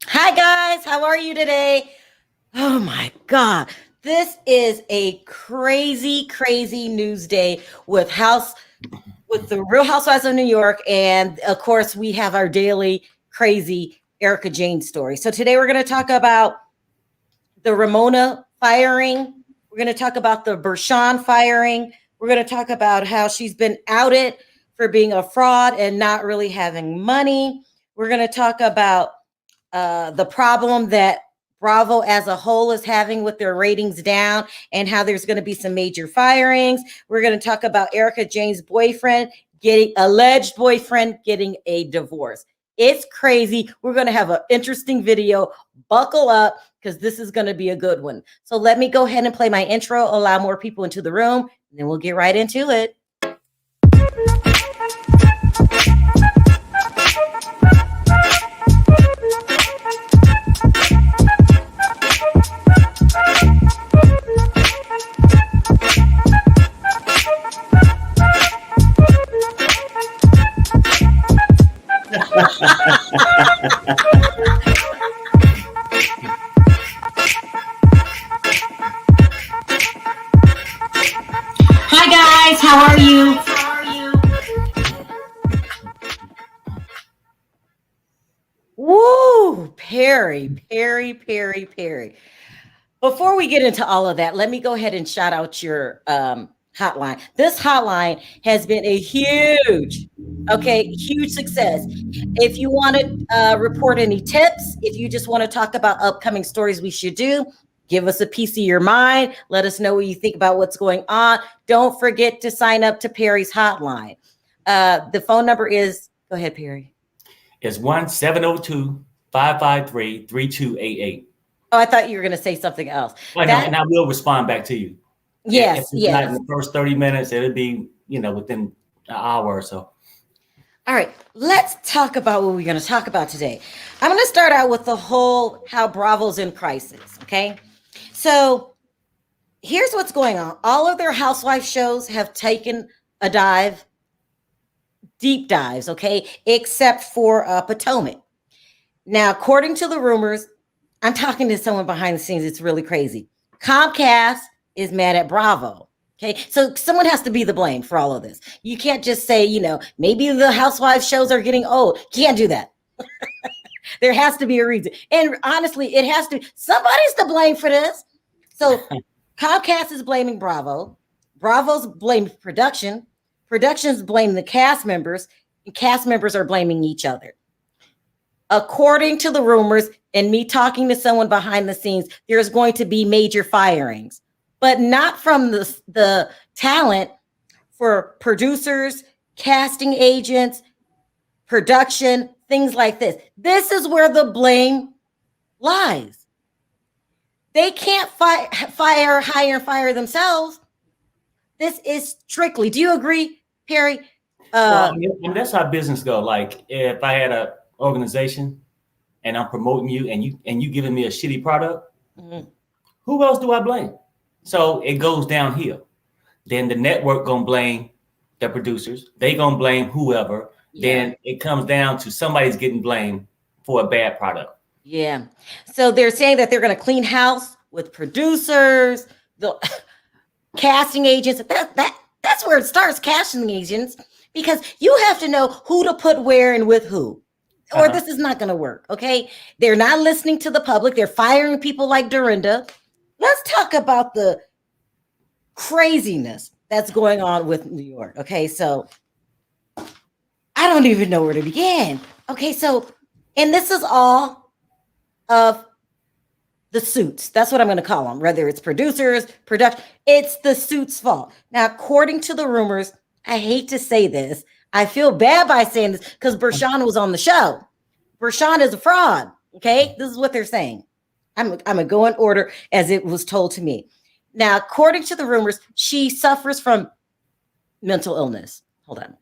Hi guys, how are you today? Oh my God, this is a crazy, crazy news day with the Real Housewives of New York, and of course we have our daily crazy Erika Jayne story. So today we're going to talk about the Ramona firing. We're going to talk about the Berhan firing. We're going to talk about how she's been outed for being a fraud and not really having money. We're going to talk about the problem that Bravo as a whole is having with their ratings down and how there's going to be some major firings. We're going to talk about Erika Jayne's alleged boyfriend getting a divorce. It's crazy. We're going to have an interesting video. Buckle up because this is going to be a good one. So let me go ahead and play my intro, allow more people into the room, and then we'll get right into it. Hi guys, how are you? Woo, Perry. Before we get into all of that, let me go ahead and shout out your hotline. This hotline has been a huge success. If you want to report any tips, if you just want to talk about upcoming stories we should do, give us a piece of your mind. Let us know what you think about what's going on. Don't forget to sign up to Perry's hotline. The phone number is, go ahead, Perry. It's 1-702-553-3288. Oh, I thought you were going to say something else. And I will respond back to you. Yes, if not in the first 30 minutes, it'll be, within an hour or so. All right, let's talk about what we're going to talk about today. I'm going to start out with how Bravo's in crisis, okay? So here's what's going on. All of their housewife shows have taken a deep dives, okay, except for Potomac. Now, according to the rumors, I'm talking to someone behind the scenes. It's really crazy. Comcast is mad at Bravo. Okay, so someone has to be the blame for all of this. You can't just say, maybe the housewives shows are getting old. Can't do that. There has to be a reason. And honestly, somebody's to blame for this. So Comcast is blaming Bravo. Bravo's blaming production. Production's blaming the cast members. And cast members are blaming each other. According to the rumors and me talking to someone behind the scenes, there's going to be major firings, but not from the talent, for producers, casting agents, production, things like this. This is where the blame lies. They can't hire and fire themselves. This is strictly. Do you agree, Perry? That's how business go. Like if I had a organization and I'm promoting you and you giving me a shitty product, who else do I blame? So it goes downhill. Then the network gonna blame the producers. They gonna blame whoever. Yeah. Then it comes down to somebody's getting blamed for a bad product. Yeah. So they're saying that they're gonna clean house with producers, the casting agents. That's where it starts, casting agents, because you have to know who to put where and with who. Or this is not going to work, okay? They're not listening to the public. They're firing people like Dorinda. Let's talk about the craziness that's going on with New York, okay? So I don't even know where to begin. Okay, so, and this is all of the suits. That's what I'm going to call them, whether it's producers, production. It's the suits' fault. Now, according to the rumors, I hate to say this, I feel bad by saying this because Berhan was on the show. Berhan is a fraud. Okay, this is what they're saying. I'm gonna go in order as it was told to me. Now, according to the rumors, she suffers from mental illness. Hold on.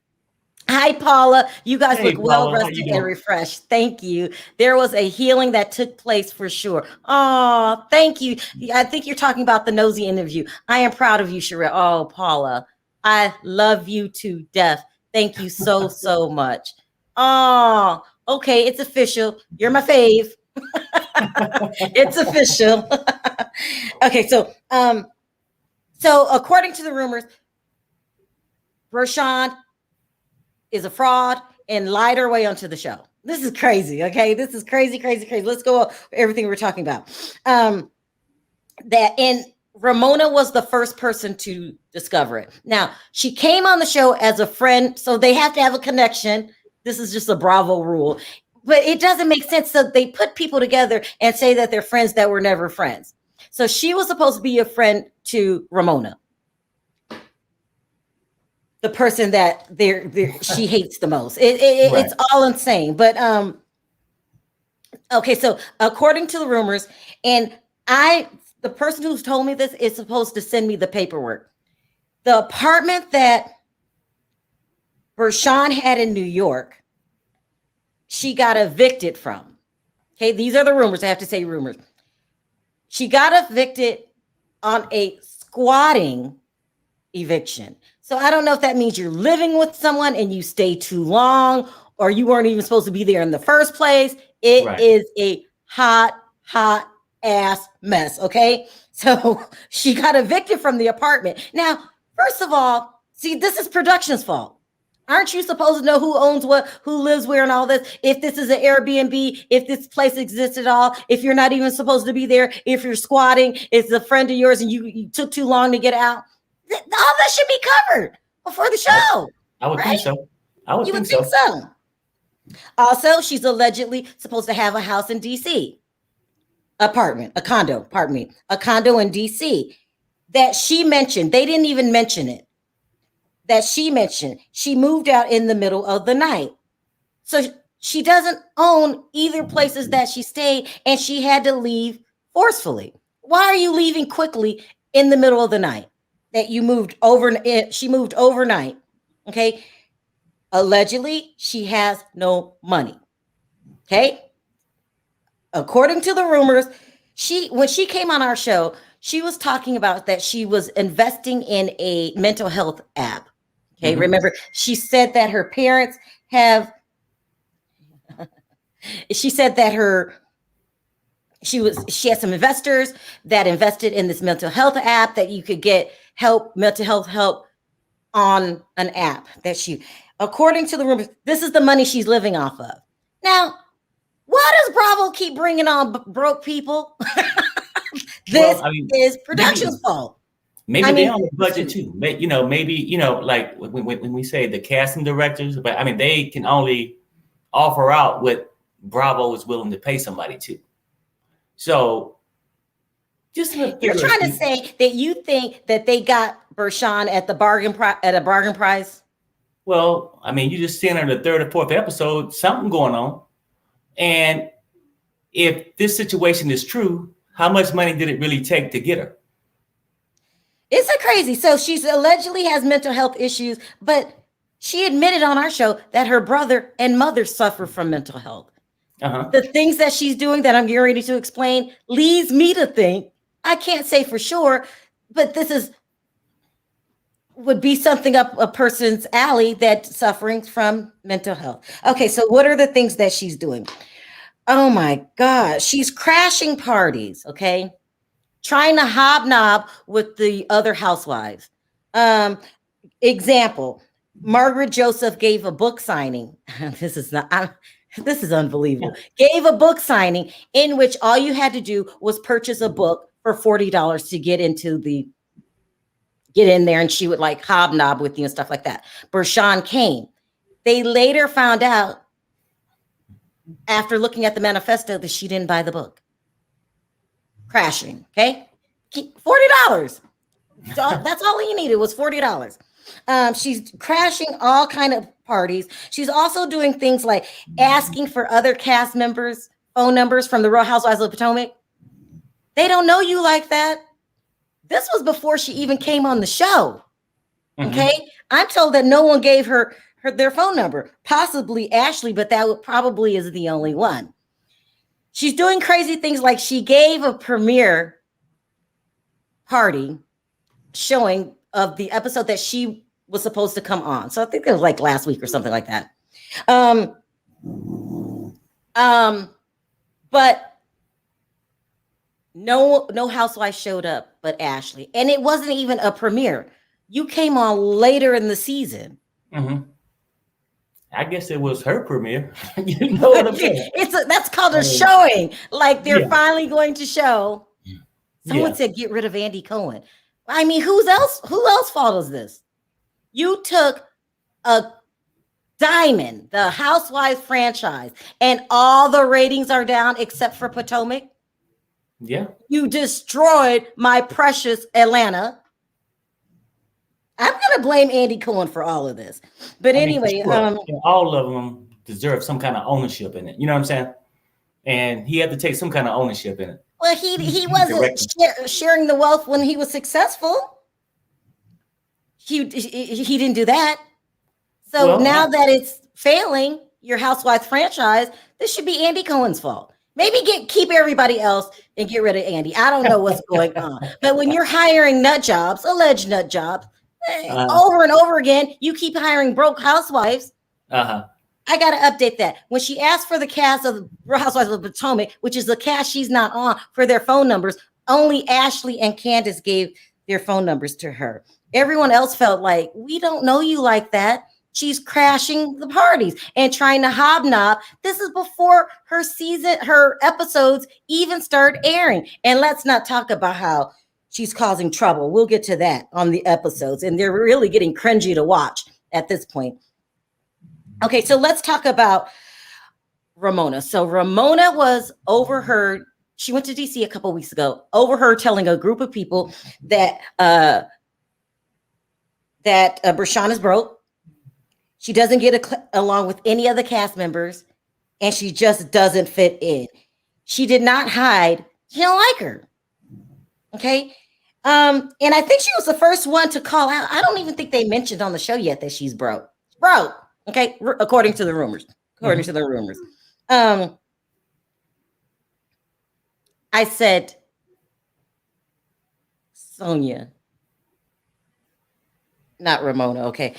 Hi, Paula. You guys look well rested and refreshed. Thank you. There was a healing that took place for sure. Oh, thank you. I think you're talking about the nosy interview. I am proud of you, Sherelle. Oh, Paula, I love you to death. Thank you so, so much. Oh, okay, it's official. You're my fave. It's official. Okay, so according to the rumors, Berhan is a fraud and lied her way onto the show. This is crazy. Okay, this is crazy, crazy, crazy. Let's go over everything we're talking about. And Ramona was the first person to discover it. Now, she came on the show as a friend, so they have to have a connection. This is just a Bravo rule, but it doesn't make sense. So they put people together and say that they're friends that were never friends. So she was supposed to be a friend to Ramona, the person that she hates the most. Right. It's all insane. But okay, so according to the rumors, and the person who's told me this is supposed to send me the paperwork. The apartment that Berhan had in New York, she got evicted from. Okay, these are the rumors. I have to say rumors. She got evicted on a squatting eviction. So I don't know if that means you're living with someone and you stay too long, or you weren't even supposed to be there in the first place. It is a hot ass mess. Okay. So she got evicted from the apartment. Now, first of all, see, this is production's fault. Aren't you supposed to know who owns what, who lives where, and all this? If this is an Airbnb, if this place exists at all, if you're not even supposed to be there, if you're squatting, it's a friend of yours and you took too long to get out, all that should be covered before the show. I would think so. You would think so. Also, she's allegedly supposed to have a house in DC. A condo in DC that she mentioned. They didn't even mention it. That she mentioned she moved out in the middle of the night. So she doesn't own either places that she stayed, and she had to leave forcefully. Why are you leaving quickly in the middle of the night? That you moved over, she moved overnight. Okay. Allegedly, she has no money. Okay. According to the rumors, when she came on our show, she was talking about that she was investing in a mental health app. Okay. Mm-hmm. Remember, she said that her parents have, she said that she had some investors that invested in this mental health app that you could get mental health help on an app according to the rumors, this is the money she's living off of. Now, why does Bravo keep bringing on broke people? This is production's fault. Maybe they're on the budget too. Maybe, like when we say the casting directors, but they can only offer out what Bravo is willing to pay somebody to. So you're trying to say that you think that they got Berhan at a bargain price? Well, you just seen her in the third or fourth episode, something going on. And if this situation is true, how much money did it really take to get her? It's crazy. So she's allegedly has mental health issues, but she admitted on our show that her brother and mother suffer from mental health. Uh-huh. The things that she's doing that I'm getting ready to explain leads me to think, I can't say for sure, but would be something up a person's alley that's suffering from mental health. Okay, so what are the things that she's doing? Oh my God, she's crashing parties, okay? Trying to hobnob with the other housewives. Example, Margaret Joseph gave a book signing. This is unbelievable. Gave a book signing in which all you had to do was purchase a book for $40 to get in there, and she would like hobnob with you and stuff like that. Berhan came. They later found out after looking at the manifesto that she didn't buy the book. Crashing, okay? $40. That's all you needed was $40. She's crashing all kind of parties. She's also doing things like asking for other cast members' phone numbers from the Real Housewives of Potomac. They don't know you like that. This was before she even came on the show. Okay. Mm-hmm. I'm told that no one gave her their phone number, possibly Ashley, but that probably is the only one. She's doing crazy things like she gave a premiere party showing of the episode that she was supposed to come on. So I think it was like last week or something like that. But no housewife showed up but Ashley. And it wasn't even a premiere. You came on later in the season. Mm-hmm. I guess it was her premiere. You know what I'm saying? That's called a showing. Like they're Yeah. finally going to show. Someone said get rid of Andy Cohen. I mean, who else fault is this? You took a diamond, the Housewives franchise, and all the ratings are down except for Potomac. Yeah. You destroyed my precious Atlanta. I'm gonna blame Andy Cohen for all of this. But anyway, all of them deserve some kind of ownership in it. You know what I'm saying? And he had to take some kind of ownership in it. Well, he wasn't sharing the wealth when he was successful. He didn't do that. So now that it's failing, your Housewives franchise, this should be Andy Cohen's fault. Maybe keep everybody else and get rid of Andy. I don't know what's going on. But when you're hiring nut jobs, alleged nut jobs, over and over again, you keep hiring broke housewives. I got to update that. When she asked for the cast of Real Housewives of Potomac, which is the cast she's not on, for their phone numbers, only Ashley and Candace gave their phone numbers to her. Everyone else felt like, we don't know you like that. She's crashing the parties and trying to hobnob. This is before her episodes even start airing. And let's not talk about how she's causing trouble. We'll get to that on the episodes. And they're really getting cringy to watch at this point. Okay, so let's talk about Ramona. So Ramona was overheard. She went to DC a couple of weeks ago, overheard telling a group of people that Berhan is broke. She doesn't get along with any of the cast members, and she just doesn't fit in. She did not hide. She don't like her. Okay. And I think she was the first one to call out. I don't even think they mentioned on the show yet that she's broke. Broke. Okay. According to the rumors. I said, Sonia, not Ramona. Okay.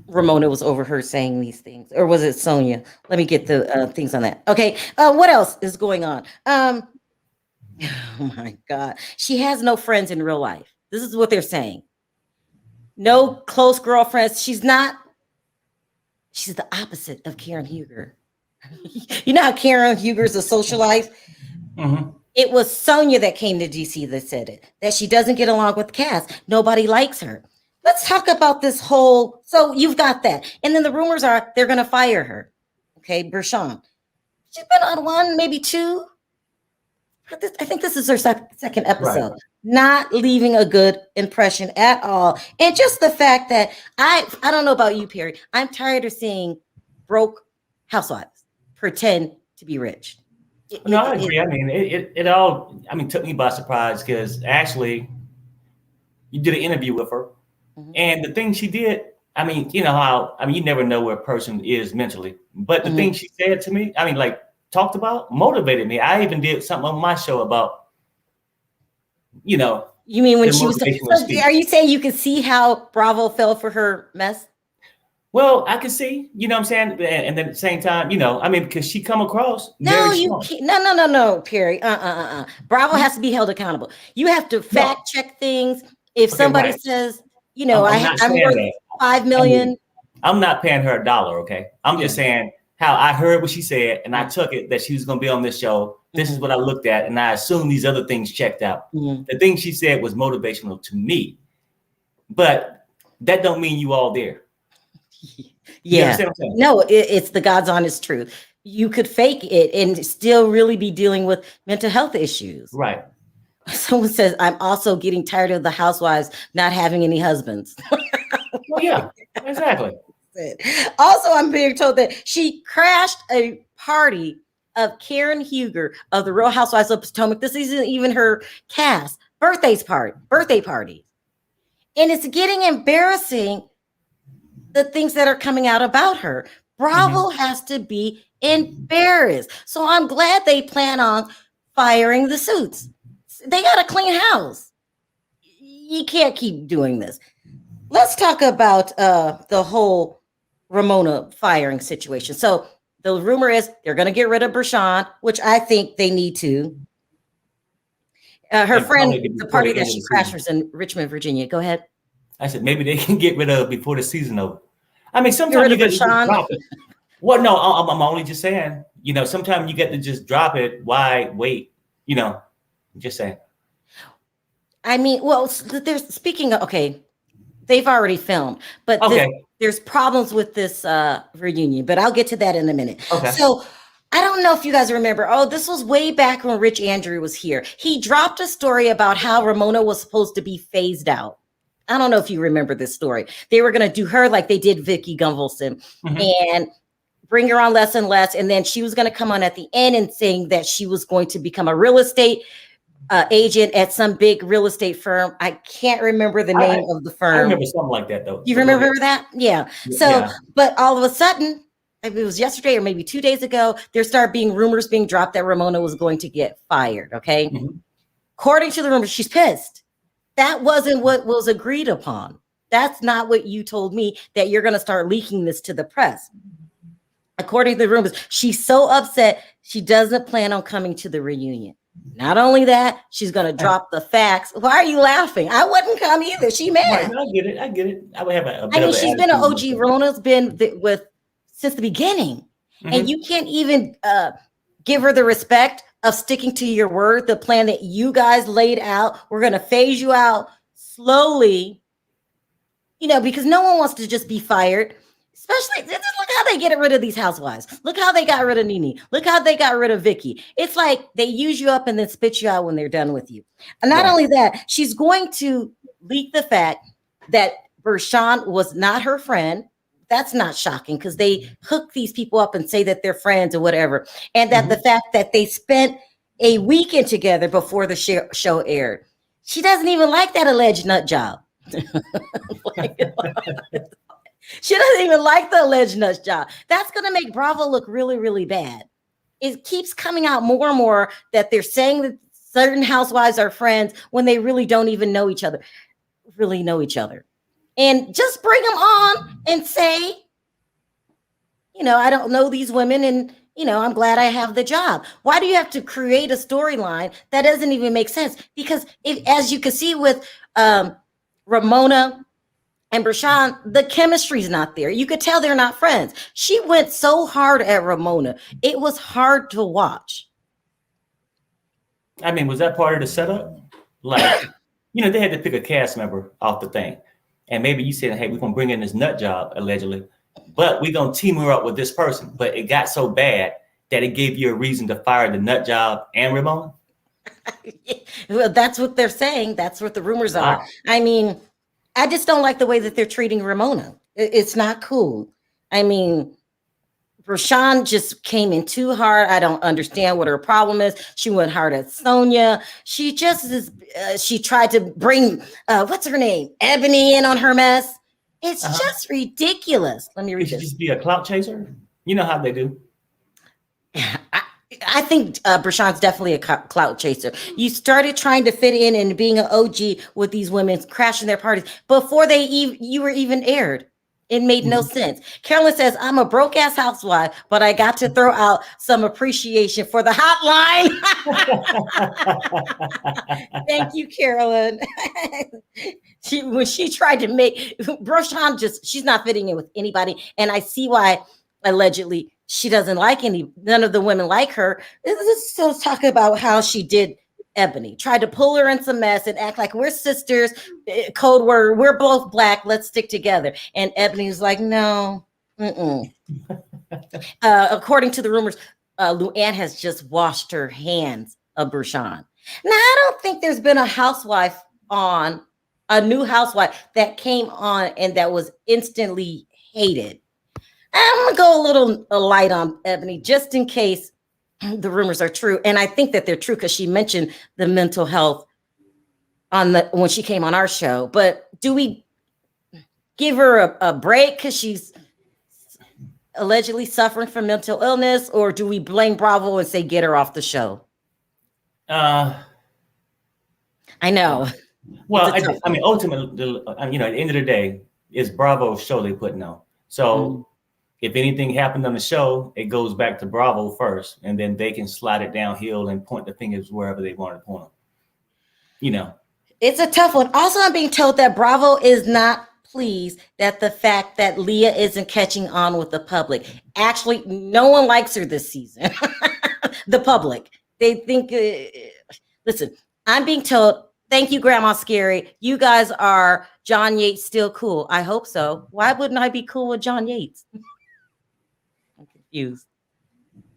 Ramona was overheard saying these things, or was it Sonia? Let me get the things on that. Okay. What else is going on? Oh my God. She has no friends in real life. This is what they're saying. No close girlfriends. She's the opposite of Karen Huger. You know how Karen Huger's a socialite? Mm-hmm. It was Sonia that came to DC that said it, that she doesn't get along with Cass. Nobody likes her. Let's talk about this whole. So you've got that. And then the rumors are they're going to fire her. Okay, Berhan. She's been on one, maybe two. I think this is her second episode. Right. Not leaving a good impression at all. And just the fact that I don't know about you, Perry. I'm tired of seeing broke housewives pretend to be rich. I agree. I mean, it all, took me by surprise because actually you did an interview with her. Mm-hmm. And the thing she did, you know how, you never know where a person is mentally, but the mm-hmm. thing she said to me, talked about, motivated me. I even did something on my show about, you mean when she was, are you saying you could see how Bravo fell for her mess? Well, I could see, you know what I'm saying? And then at the same time, because she come across. No, you can't. No, Perry. Bravo has to be held accountable. You have to fact check things. If somebody says, I'm worth $5 million. I'm not paying her $1, okay? I'm just saying how I heard what she said, and I took it that she was going to be on this show. This is what I looked at, and I assumed these other things checked out. Mm-hmm. The thing she said was motivational to me, but that don't mean you all there. Yeah. No, it's the God's honest truth. You could fake it and still really be dealing with mental health issues. Right. Someone says, I'm also getting tired of the housewives not having any husbands. Well, yeah, exactly. Also, I'm being told that she crashed a party of Karen Huger of the Real Housewives of Potomac. This isn't even her cast. Birthday party. And it's getting embarrassing, the things that are coming out about her. Bravo mm-hmm. has to be embarrassed. So I'm glad they plan on firing the suits. They got a clean house. You can't keep doing this. Let's talk about the whole Ramona firing situation. So The rumor is they're going to get rid of Berhan, which I think they need to. Her friend, the party that she crashed was in Richmond, Virginia. Go ahead. I said maybe they can get rid of before the season over. I mean, sometimes you get to just drop it. Well, no, I'm only just saying. You know, sometimes you get to just drop it. Why wait? You know, I'm just saying. I mean, well, there's speaking of, okay, they've already filmed, but there's problems with this reunion, but I'll get to that in a minute. Okay. So I don't know if you guys remember. Oh, this was way back when Rich Andrew was here. He dropped a story about how Ramona was supposed to be phased out. I don't know if you remember this story. They were going to do her like they did Vicky Gunvalson and bring her on less and less. And then she was going to come on at the end and saying that she was going to become a real estate agent at some big real estate firm. I can't remember the name of the firm. I remember something like that though. You remember that? Yeah. So, but all of a sudden, it was yesterday or maybe 2 days ago, there started being rumors being dropped that Ramona was going to get fired. Okay. According to the rumors, she's pissed. That wasn't what was agreed upon. That's not what you told me, that you're going to start leaking this to the press. According to the rumors, she's so upset, she doesn't plan on coming to the reunion. Not only that, she's going to drop the facts. Why are you laughing? I wouldn't come either. She mad. I get it. I would have a I mean, she's been an OG. Ramona's been with since the beginning. And you can't even give her the respect of sticking to your word, the plan that you guys laid out. We're going to phase you out slowly, you know, because no one wants to just be fired. Especially, look how they get rid of these housewives. Look how they got rid of Nene. Look how they got rid of Vicky. It's like they use you up and then spit you out when they're done with you. And not only that, she's going to leak the fact that Berhan was not her friend. That's not shocking because they hook these people up and say that they're friends or whatever. And that the fact that they spent a weekend together before the show aired. She doesn't even like that alleged nut job. She doesn't even like the alleged nut job. That's going to make Bravo look really, really bad. It keeps coming out more and more that they're saying that certain housewives are friends when they really don't even know each other. And just bring them on and say, you know, I don't know these women and, you know, I'm glad I have the job. Why do you have to create a storyline that doesn't even make sense? Because as you can see with Ramona and Berhan, the chemistry's not there. You could tell they're not friends. She went so hard at Ramona. It was hard to watch. I mean, was that part of the setup? Like, you know, they had to pick a cast member off the thing. And maybe you said, hey, we're going to bring in this nut job, allegedly, but we're going to team her up with this person. But it got so bad that it gave you a reason to fire the nut job and Ramona? Well, that's what they're saying. That's what the rumors are. I mean, I just don't like the way that they're treating Ramona. It's not cool. I mean, Berhan just came in too hard. I don't understand what her problem is. She went hard at Sonia. She just is. She tried to bring what's her name, Ebony, in on her mess. It's just ridiculous. Let me read this. Just be a clout chaser. You know how they do. I think Berhan's definitely a clout chaser. You started trying to fit in and being an OG with these women, crashing their parties before you were even aired. It made no sense. Carolyn says, I'm a broke ass housewife, but I got to throw out some appreciation for the hotline. Thank you, Carolyn. When she tried to make Berhan she's not fitting in with anybody. And I see why allegedly she doesn't like none of the women like her. Let's still talk about how she did Ebony, tried to pull her in some mess and act like we're sisters, code word, we're both black, let's stick together. And Ebony was like, no. According to the rumors, Luann has just washed her hands of Berhan. Now, I don't think there's been a new housewife that came on and that was instantly hated. I'm going to go a little light on Ebony just in case the rumors are true. And I think that they're true because she mentioned the mental health when she came on our show. But do we give her a break because she's allegedly suffering from mental illness, or do we blame Bravo and say get her off the show? I know. Well, I mean, ultimately, you know, at the end of the day, it's Bravo's show they're putting on. So if anything happened on the show, it goes back to Bravo first, and then they can slide it downhill and point the fingers wherever they want to point them. You know, it's a tough one. Also, I'm being told that Bravo is not pleased that the fact that Leah isn't catching on with the public. Actually, no one likes her this season. The public, they think. Listen, I'm being told. Thank you, Grandma Scary. You guys are John Yates still cool. I hope so. Why wouldn't I be cool with John Yates? I'm confused.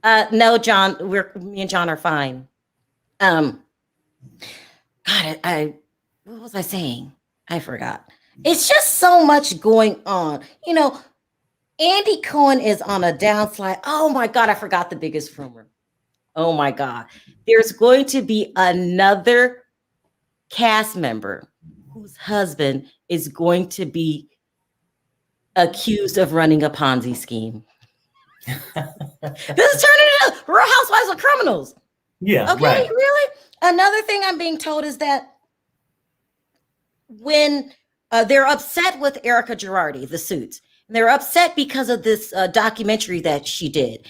No, John, me and John are fine. God, what was I saying? I forgot. It's just so much going on. You know, Andy Cohen is on a downslide. Oh my God, I forgot the biggest rumor. Oh my God. There's going to be another cast member whose husband is going to be accused of running a Ponzi scheme. This is turning into Real Housewives of Criminals. Yeah. Okay, right. really? Another thing I'm being told is that when they're upset with Erika RHOBH, the Suits, and they're upset because of this documentary that she did.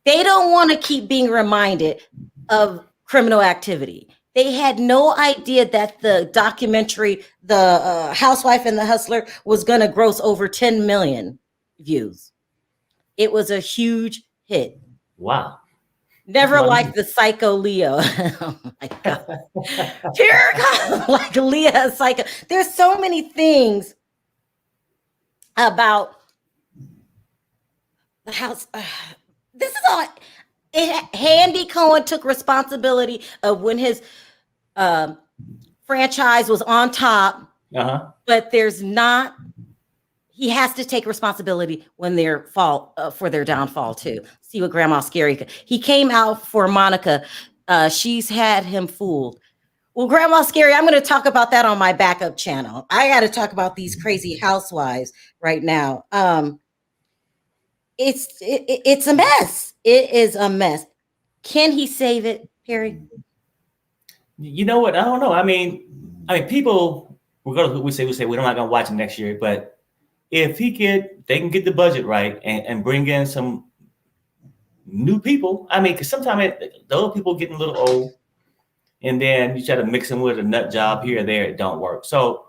They don't want to keep being reminded of criminal activity. They had no idea that the documentary, The Housewife and the Hustler, was going to gross over 10 million views. It was a huge hit. Wow. Never like the psycho Leo. Oh my God. Pure like Leah psycho. There's so many things about the house. This is all. Andy Cohen took responsibility of when his franchise was on top, but there's not. He has to take responsibility when their fall for their downfall too. See what Grandma Scary. He came out for Monica. She's had him fooled. Well, Grandma Scary, I'm going to talk about that on my backup channel. I got to talk about these crazy housewives right now. It's a mess. It is a mess. Can he save it, Perry? You know what? I don't know. I mean, people. We say we're not going to watch it next year, but if they can get the budget right and bring in some new people. I mean, because sometimes the old people getting a little old, and then you try to mix them with a nut job here or there, it don't work. So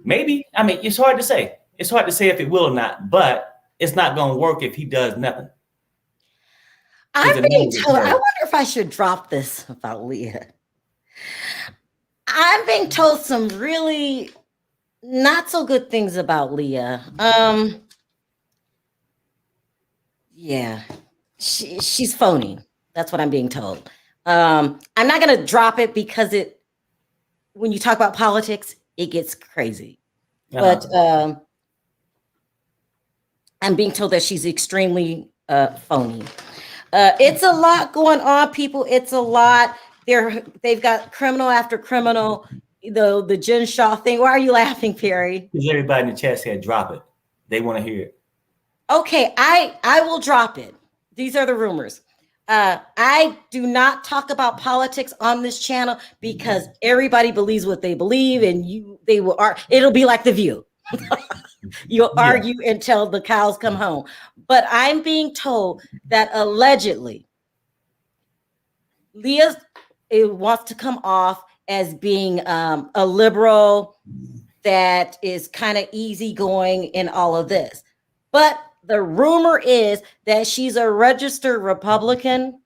maybe, it's hard to say. It's hard to say if it will or not, but it's not going to work if he does nothing. I'm being told, I wonder if I should drop this about Leah. I'm being told some really not so good things about Leah. Yeah, she's phony. That's what I'm being told. I'm not going to drop it because when you talk about politics, it gets crazy. But I'm being told that she's extremely phony. It's a lot going on, people. It's a lot. They've got criminal after criminal. The Jen Shaw thing. Why are you laughing, Perry? Because everybody in the chat said drop it. They want to hear it. Okay, I will drop it. These are the rumors. I do not talk about politics on this channel because everybody believes what they believe, and it'll be like The View. You'll argue until the cows come home. But I'm being told that allegedly Leah wants to come off as being a liberal that is kind of easygoing in all of this. But the rumor is that she's a registered Republican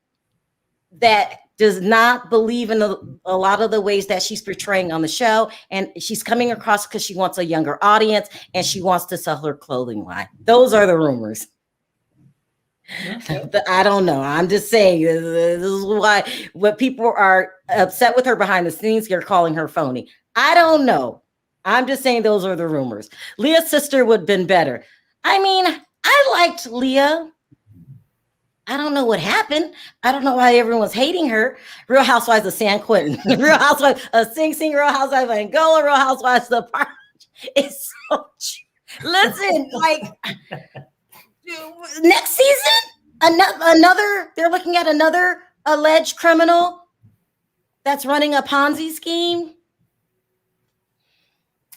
that does not believe in a lot of the ways that she's portraying on the show. And she's coming across because she wants a younger audience and she wants to sell her clothing line. Those are the rumors. I don't know. I'm just saying this is why what people are upset with her behind the scenes, they're calling her phony. I don't know. I'm just saying those are the rumors. Leah's sister would have been better. I mean, I liked Leah. I don't know what happened. I don't know why everyone's hating her. Real Housewives of San Quentin, Real Housewives of Sing Sing, Real Housewives of Angola, Real Housewives of the Park. It's so true. Listen, like next season, another. They're looking at another alleged criminal that's running a Ponzi scheme.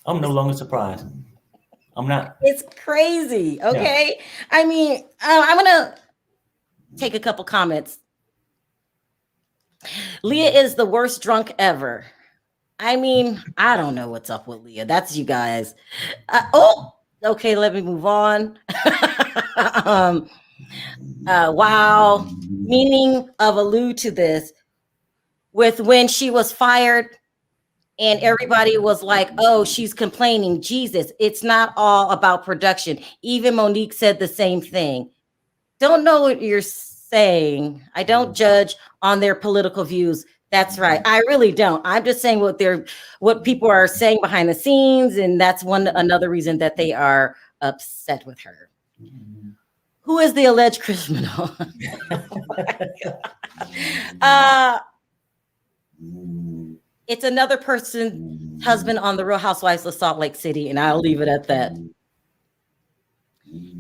I'm no longer surprised. I'm not. It's crazy. Okay. Yeah. I mean, I'm going to take a couple comments. Leah is the worst drunk ever. I mean, I don't know what's up with Leah. That's you guys. Okay. Let me move on. Wow. Meaning of allude to this with when she was fired and everybody was like, oh, she's complaining. Jesus, it's not all about production. Even Monique said the same thing. Don't know what you're saying. I don't judge on their political views. That's right. I really don't. I'm just saying what people are saying behind the scenes, and that's another reason that they are upset with her. Who is the alleged criminal? It's another person's husband on the Real Housewives of Salt Lake City, and I'll leave it at that.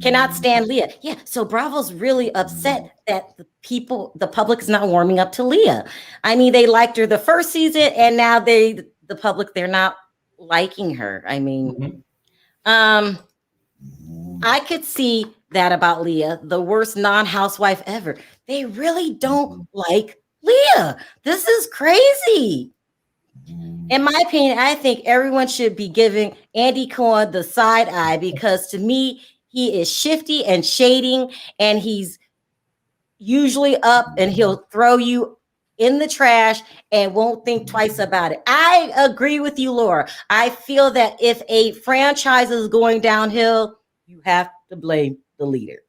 Cannot stand Leah. Yeah, so Bravo's really upset that the public is not warming up to Leah. I mean, they liked her the first season, and now the public, they're not liking her. I mean, I could see that about Leah, the worst non-housewife ever. They really don't like Leah. This is crazy. In my opinion, I think everyone should be giving Andy Cohen the side eye because to me, he is shifty and shading, and he's usually up and he'll throw you in the trash and won't think twice about it. I agree with you, Laura. I feel that if a franchise is going downhill, you have to blame the leader.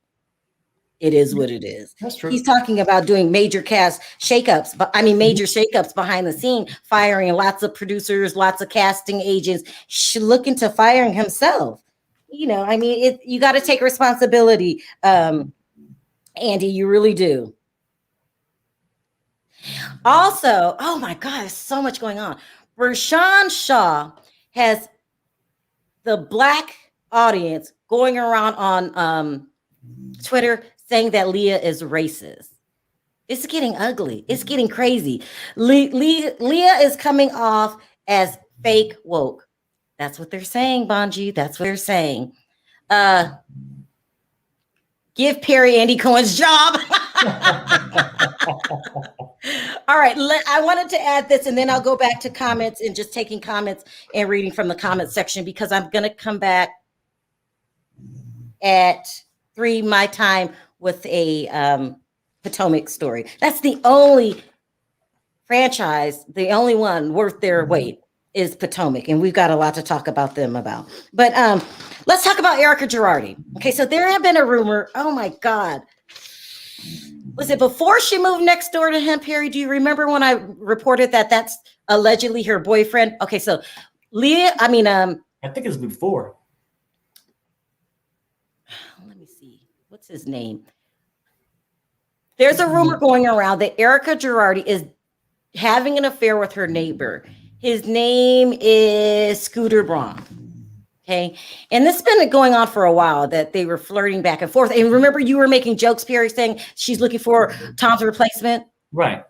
It is what it is. That's true. He's talking about doing major cast shakeups, but I mean major shakeups behind the scene, firing lots of producers, lots of casting agents, looking to firing himself. You know, I mean, you got to take responsibility, Andy. You really do. Also, oh my God, there's so much going on. Rashawn Shaw has the Black audience going around on Twitter saying that Leah is racist. It's getting ugly. It's getting crazy. Leah is coming off as fake woke. That's what they're saying, Bonji. That's what they're saying. Give Perry Andy Cohen's job. All right. I wanted to add this, and then I'll go back to comments and just taking comments and reading from the comment section because I'm going to come back at 3 my time with a Potomac story. That's the only franchise, the only one worth their weight is Potomac, and we've got a lot to talk about them about. But let's talk about Erika RHOBH. Okay, so there have been a rumor. Oh my God. Was it before she moved next door to him, Perry? Do you remember when I reported that that's allegedly her boyfriend? Okay, so Leah, I think it's before. Let me see. What's his name? There's a rumor going around that Erika RHOBH is having an affair with her neighbor. His name is Scooter Braun. Okay. And this has been going on for a while that they were flirting back and forth. And remember, you were making jokes, Perry, saying she's looking for Tom's replacement. Right.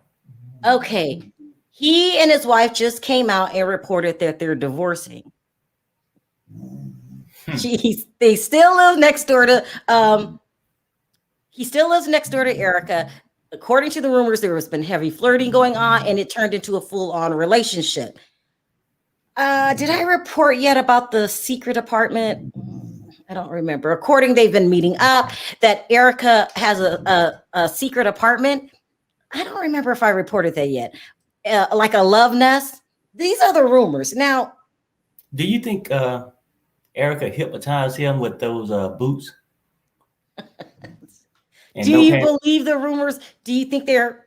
Okay. He and his wife just came out and reported that they're divorcing. They still live next door to he still lives next door to Erika. According to the rumors, there has been heavy flirting going on, and it turned into a full-on relationship. Did I report yet about the secret apartment? I don't remember. According, they've been meeting up, that Erika has a secret apartment. I don't remember if I reported that yet. Like a love nest. These are the rumors. Now, do you think Erika hypnotized him with those boots? Do you believe the rumors? Do you think they're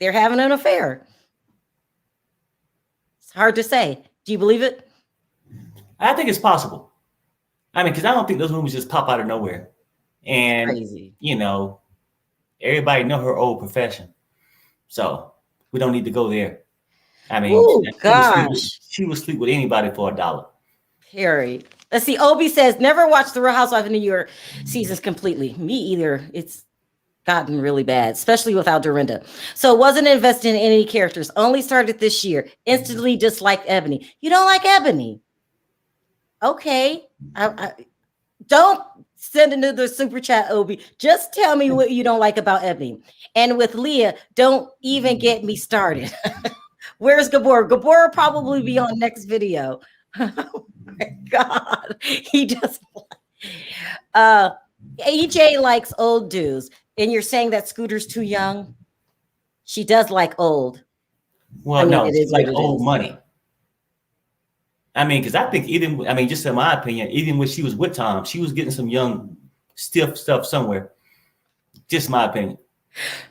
having an affair? It's hard to say. Do you believe it? I think it's possible. I mean, because I don't think those rumors just pop out of nowhere. And crazy. You know, everybody know her old profession, so we don't need to go there. I mean, ooh, gosh, she would sleep with anybody for $1. Perry. Let's see. Obi says never watched The Real Housewives of New York seasons completely. Me either. It's gotten really bad, especially without Dorinda. So wasn't invested in any characters. Only started this year. Instantly disliked Ebony. You don't like Ebony? Okay. Don't send into the super chat, Obi. Just tell me what you don't like about Ebony. And with Leah, don't even get me started. Where's Gabor? Gabor will probably be on next video. Oh my God. He just EJ likes old dudes. And you're saying that Scooter's too young? She does like old. Well, I mean, no, it's like old money. I mean, because I think just in my opinion, even when she was with Tom, she was getting some young, stiff stuff somewhere. Just my opinion.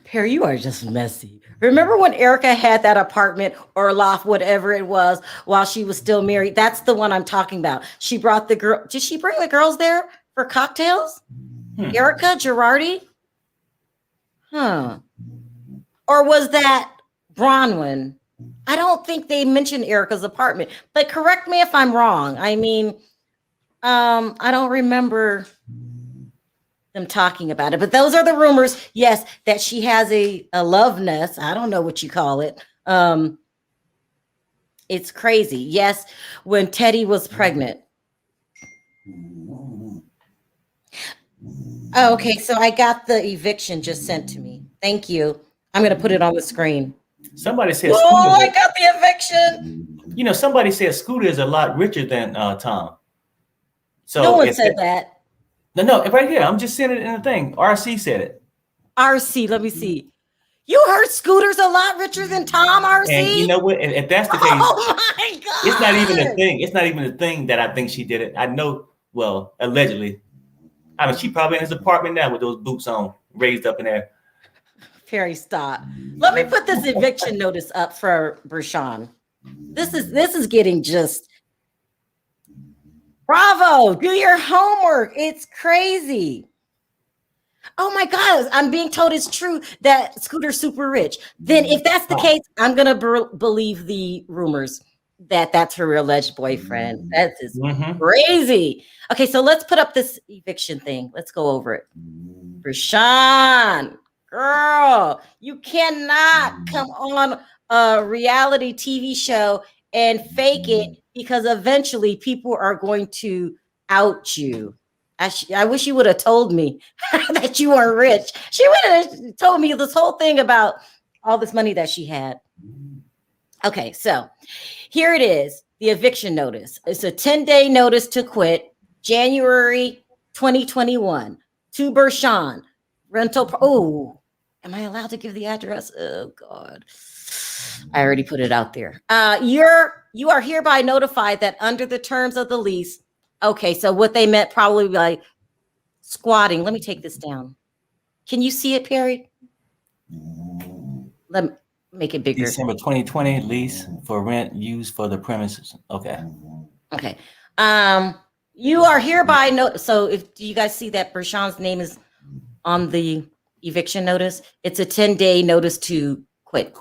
Perry, you are just messy. Remember when Erika had that apartment or loft, whatever it was, while she was still married? That's the one I'm talking about. She brought the girl. Did she bring the girls there for cocktails? Erika Girardi? Huh. Or was that Bronwyn? I don't think they mentioned Erika's apartment, but correct me if I'm wrong. I mean, I don't remember them talking about it, but those are the rumors. Yes, that she has a love nest. I don't know what you call it. It's crazy. Yes, when Teddy was pregnant. Okay, so I got the eviction just sent to me. Thank you. I'm going to put it on the screen. Somebody said, "Oh, I got the eviction." You know, somebody said Scooter is a lot richer than Tom. So no one said that. No, right here. I'm just saying it in the thing. RC said it. RC, let me see. You heard Scooter's a lot richer than Tom, RC? And you know what? If that's the case, oh my God. It's not even a thing. It's not even a thing that I think she did it. I know, well, allegedly. I mean, she probably in his apartment now with those boots on, raised up in there. Perry, stop. Let me put this eviction notice up for Bershawn. This is getting just bravo. Do your homework. It's crazy. Oh my God, I'm being told it's true that Scooter's super rich. Then if that's the case, I'm going to believe the rumors that that's her alleged boyfriend. That is crazy. Okay, so let's put up this eviction thing. Let's go over it. Bershawn. Girl, you cannot come on a reality TV show and fake it because eventually people are going to out you. I wish you would have told me that you weren't rich. She would have told me this whole thing about all this money that she had. Okay, so here it is, the eviction notice. It's a 10-day notice to quit, January 2021, to Bershawn. Rental. Oh, am I allowed to give the address? Oh God, I already put it out there. You are hereby notified that under the terms of the lease. Okay, so what they meant probably by squatting. Let me take this down. Can you see it, Perry? Let me make it bigger. December 2020 lease for rent used for the premises. Okay. Okay. You are hereby so if do you guys see that Bershawn's name is on the eviction notice? It's a 10-day notice to quit.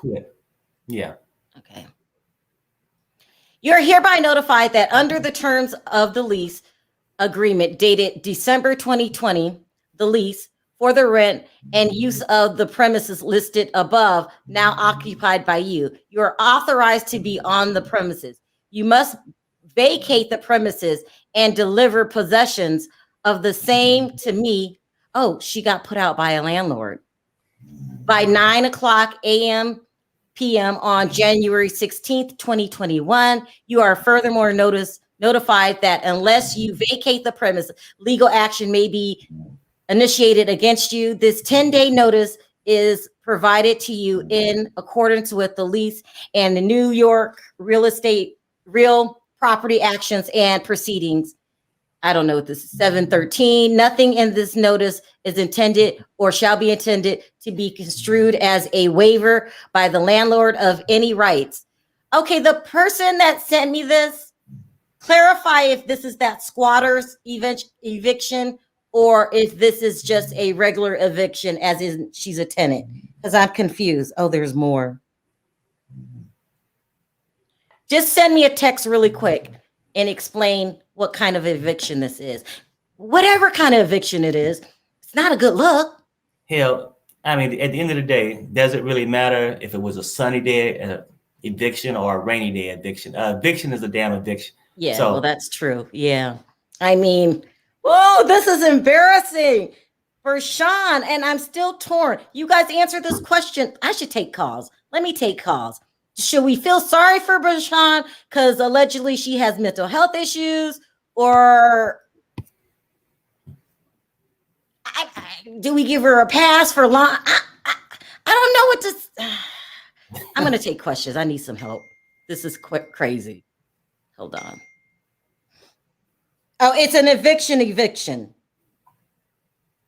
Yeah. Okay. You're hereby notified that under the terms of the lease agreement dated December 2020, the lease for the rent and use of the premises listed above, now occupied by you, you are authorized to be on the premises. You must vacate the premises and deliver possessions of the same to me. Oh, she got put out by a landlord. By 9:00 p.m. on January 16th, 2021, you are furthermore notified that unless you vacate the premise, legal action may be initiated against you. This 10-day notice is provided to you in accordance with the lease and the New York real property actions and proceedings. I don't know what this is, 713. Nothing in this notice is intended or shall be intended to be construed as a waiver by the landlord of any rights. Okay, the person that sent me this, clarify if this is that squatter's eviction or if this is just a regular eviction as in she's a tenant, because I'm confused. Oh, there's more. Just send me a text really quick and explain what kind of eviction this is. Whatever kind of eviction it is, it's not a good look. Hell, I mean, at the end of the day, does it really matter if it was a sunny day eviction or a rainy day eviction? Eviction is a damn eviction. Yeah, so, well, that's true. Yeah. I mean, Whoa, this is embarrassing for Sean, and I'm still torn. You guys answer this question. I should take calls. Let me take calls. Should we feel sorry for Berhan because allegedly she has mental health issues, or do we give her a pass for long? I don't know what to. I'm going to take questions. I need some help. This is crazy. Hold on. Oh, it's an eviction.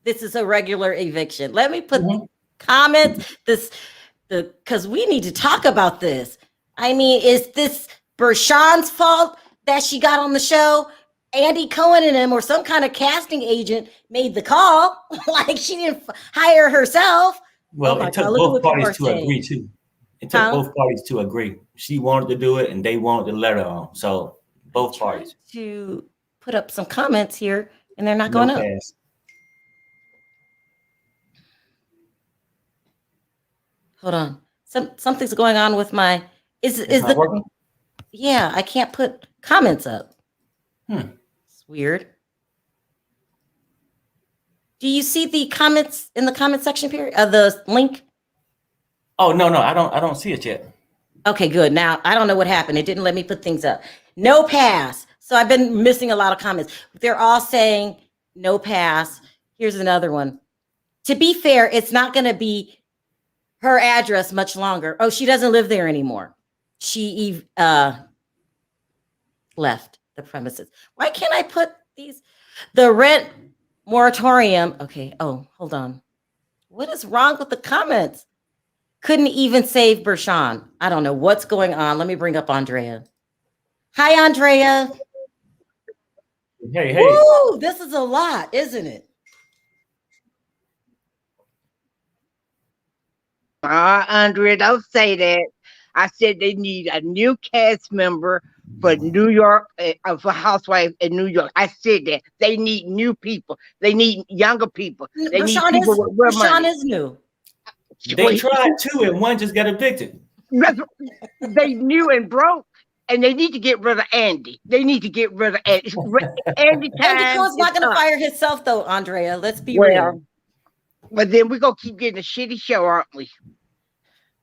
This is a regular eviction. Let me put comments. Because we need to talk about this. I mean, is this Berhan's fault that she got on the show? Andy Cohen and him, or some kind of casting agent, made the call. Like she didn't hire herself. Well, it took both parties to agree too. It took both parties to agree. She wanted to do it, and they wanted to let her on. So both parties to put up some comments here, and they're not going up. Hold on. Something's going on with my. Is the working? Yeah, I can't put comments up. It's weird. Do you see the comments in the comment section period of the link? Oh no, I don't see it yet. Okay, good. Now I don't know what happened. It didn't let me put things up. No pass. So I've been missing a lot of comments. They're all saying no pass. Here's another one. To be fair, it's not going to be her address much longer. Oh, she doesn't live there anymore. She left the premises. Why can't I put these? The rent moratorium. Okay. Oh, hold on. What is wrong with the comments? Couldn't even save Berhan. I don't know what's going on. Let me bring up Andrea. Hi, Andrea. Hey. Woo, this is a lot, isn't it? Andrea, don't say that. I said they need a new cast member for New York, for Housewives in New York. I said that. They need new people. They need younger people. They need people with real money. Berhan is new. They tried two and one just got evicted. They new and broke, and they need to get rid of Andy. They need to get rid of Andy. Andy Cohen's not going to fire himself, though, Andrea. Let's be real. But then we're going to keep getting a shitty show, aren't we?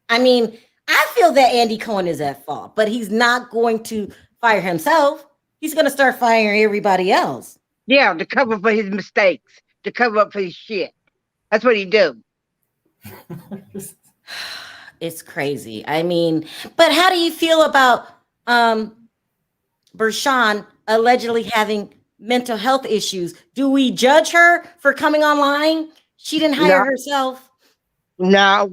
I mean, I feel that Andy Cohen is at fault, but he's not going to fire himself. He's going to start firing everybody else. Yeah, to cover for his mistakes, to cover up for his shit. That's what he do. It's crazy. I mean, but how do you feel about Berhan allegedly having mental health issues? Do we judge her for coming online? She didn't hire herself. No,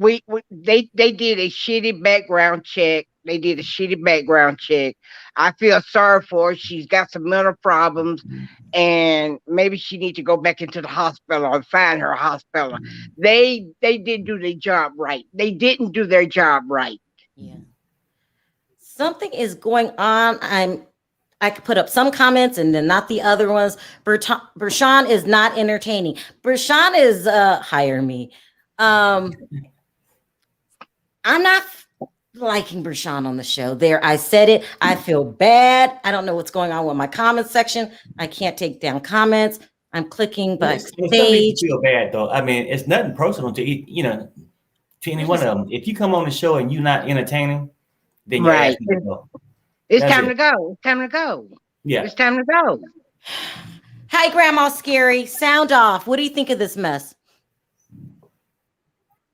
they did a shitty background check. They did a shitty background check. I feel sorry for her. She's got some mental problems, and maybe she needs to go back into the hospital or find her a hospital. They didn't do their job right. They didn't do their job right. Yeah. Something is going on. I could put up some comments and then not the other ones. Berhan is not entertaining. Berhan is hire me. I'm not liking Berhan on the show. There, I said it. I feel bad. I don't know what's going on with my comment section. I can't take down comments. I'm clicking backstage. It's feel bad though. I mean, it's nothing personal to to any one of them. If you come on the show and you're not entertaining, then you're asking to go. It's time to go. It's time to go. Yeah, it's time to go. Hi, Grandma Scary. Sound off. What do you think of this mess?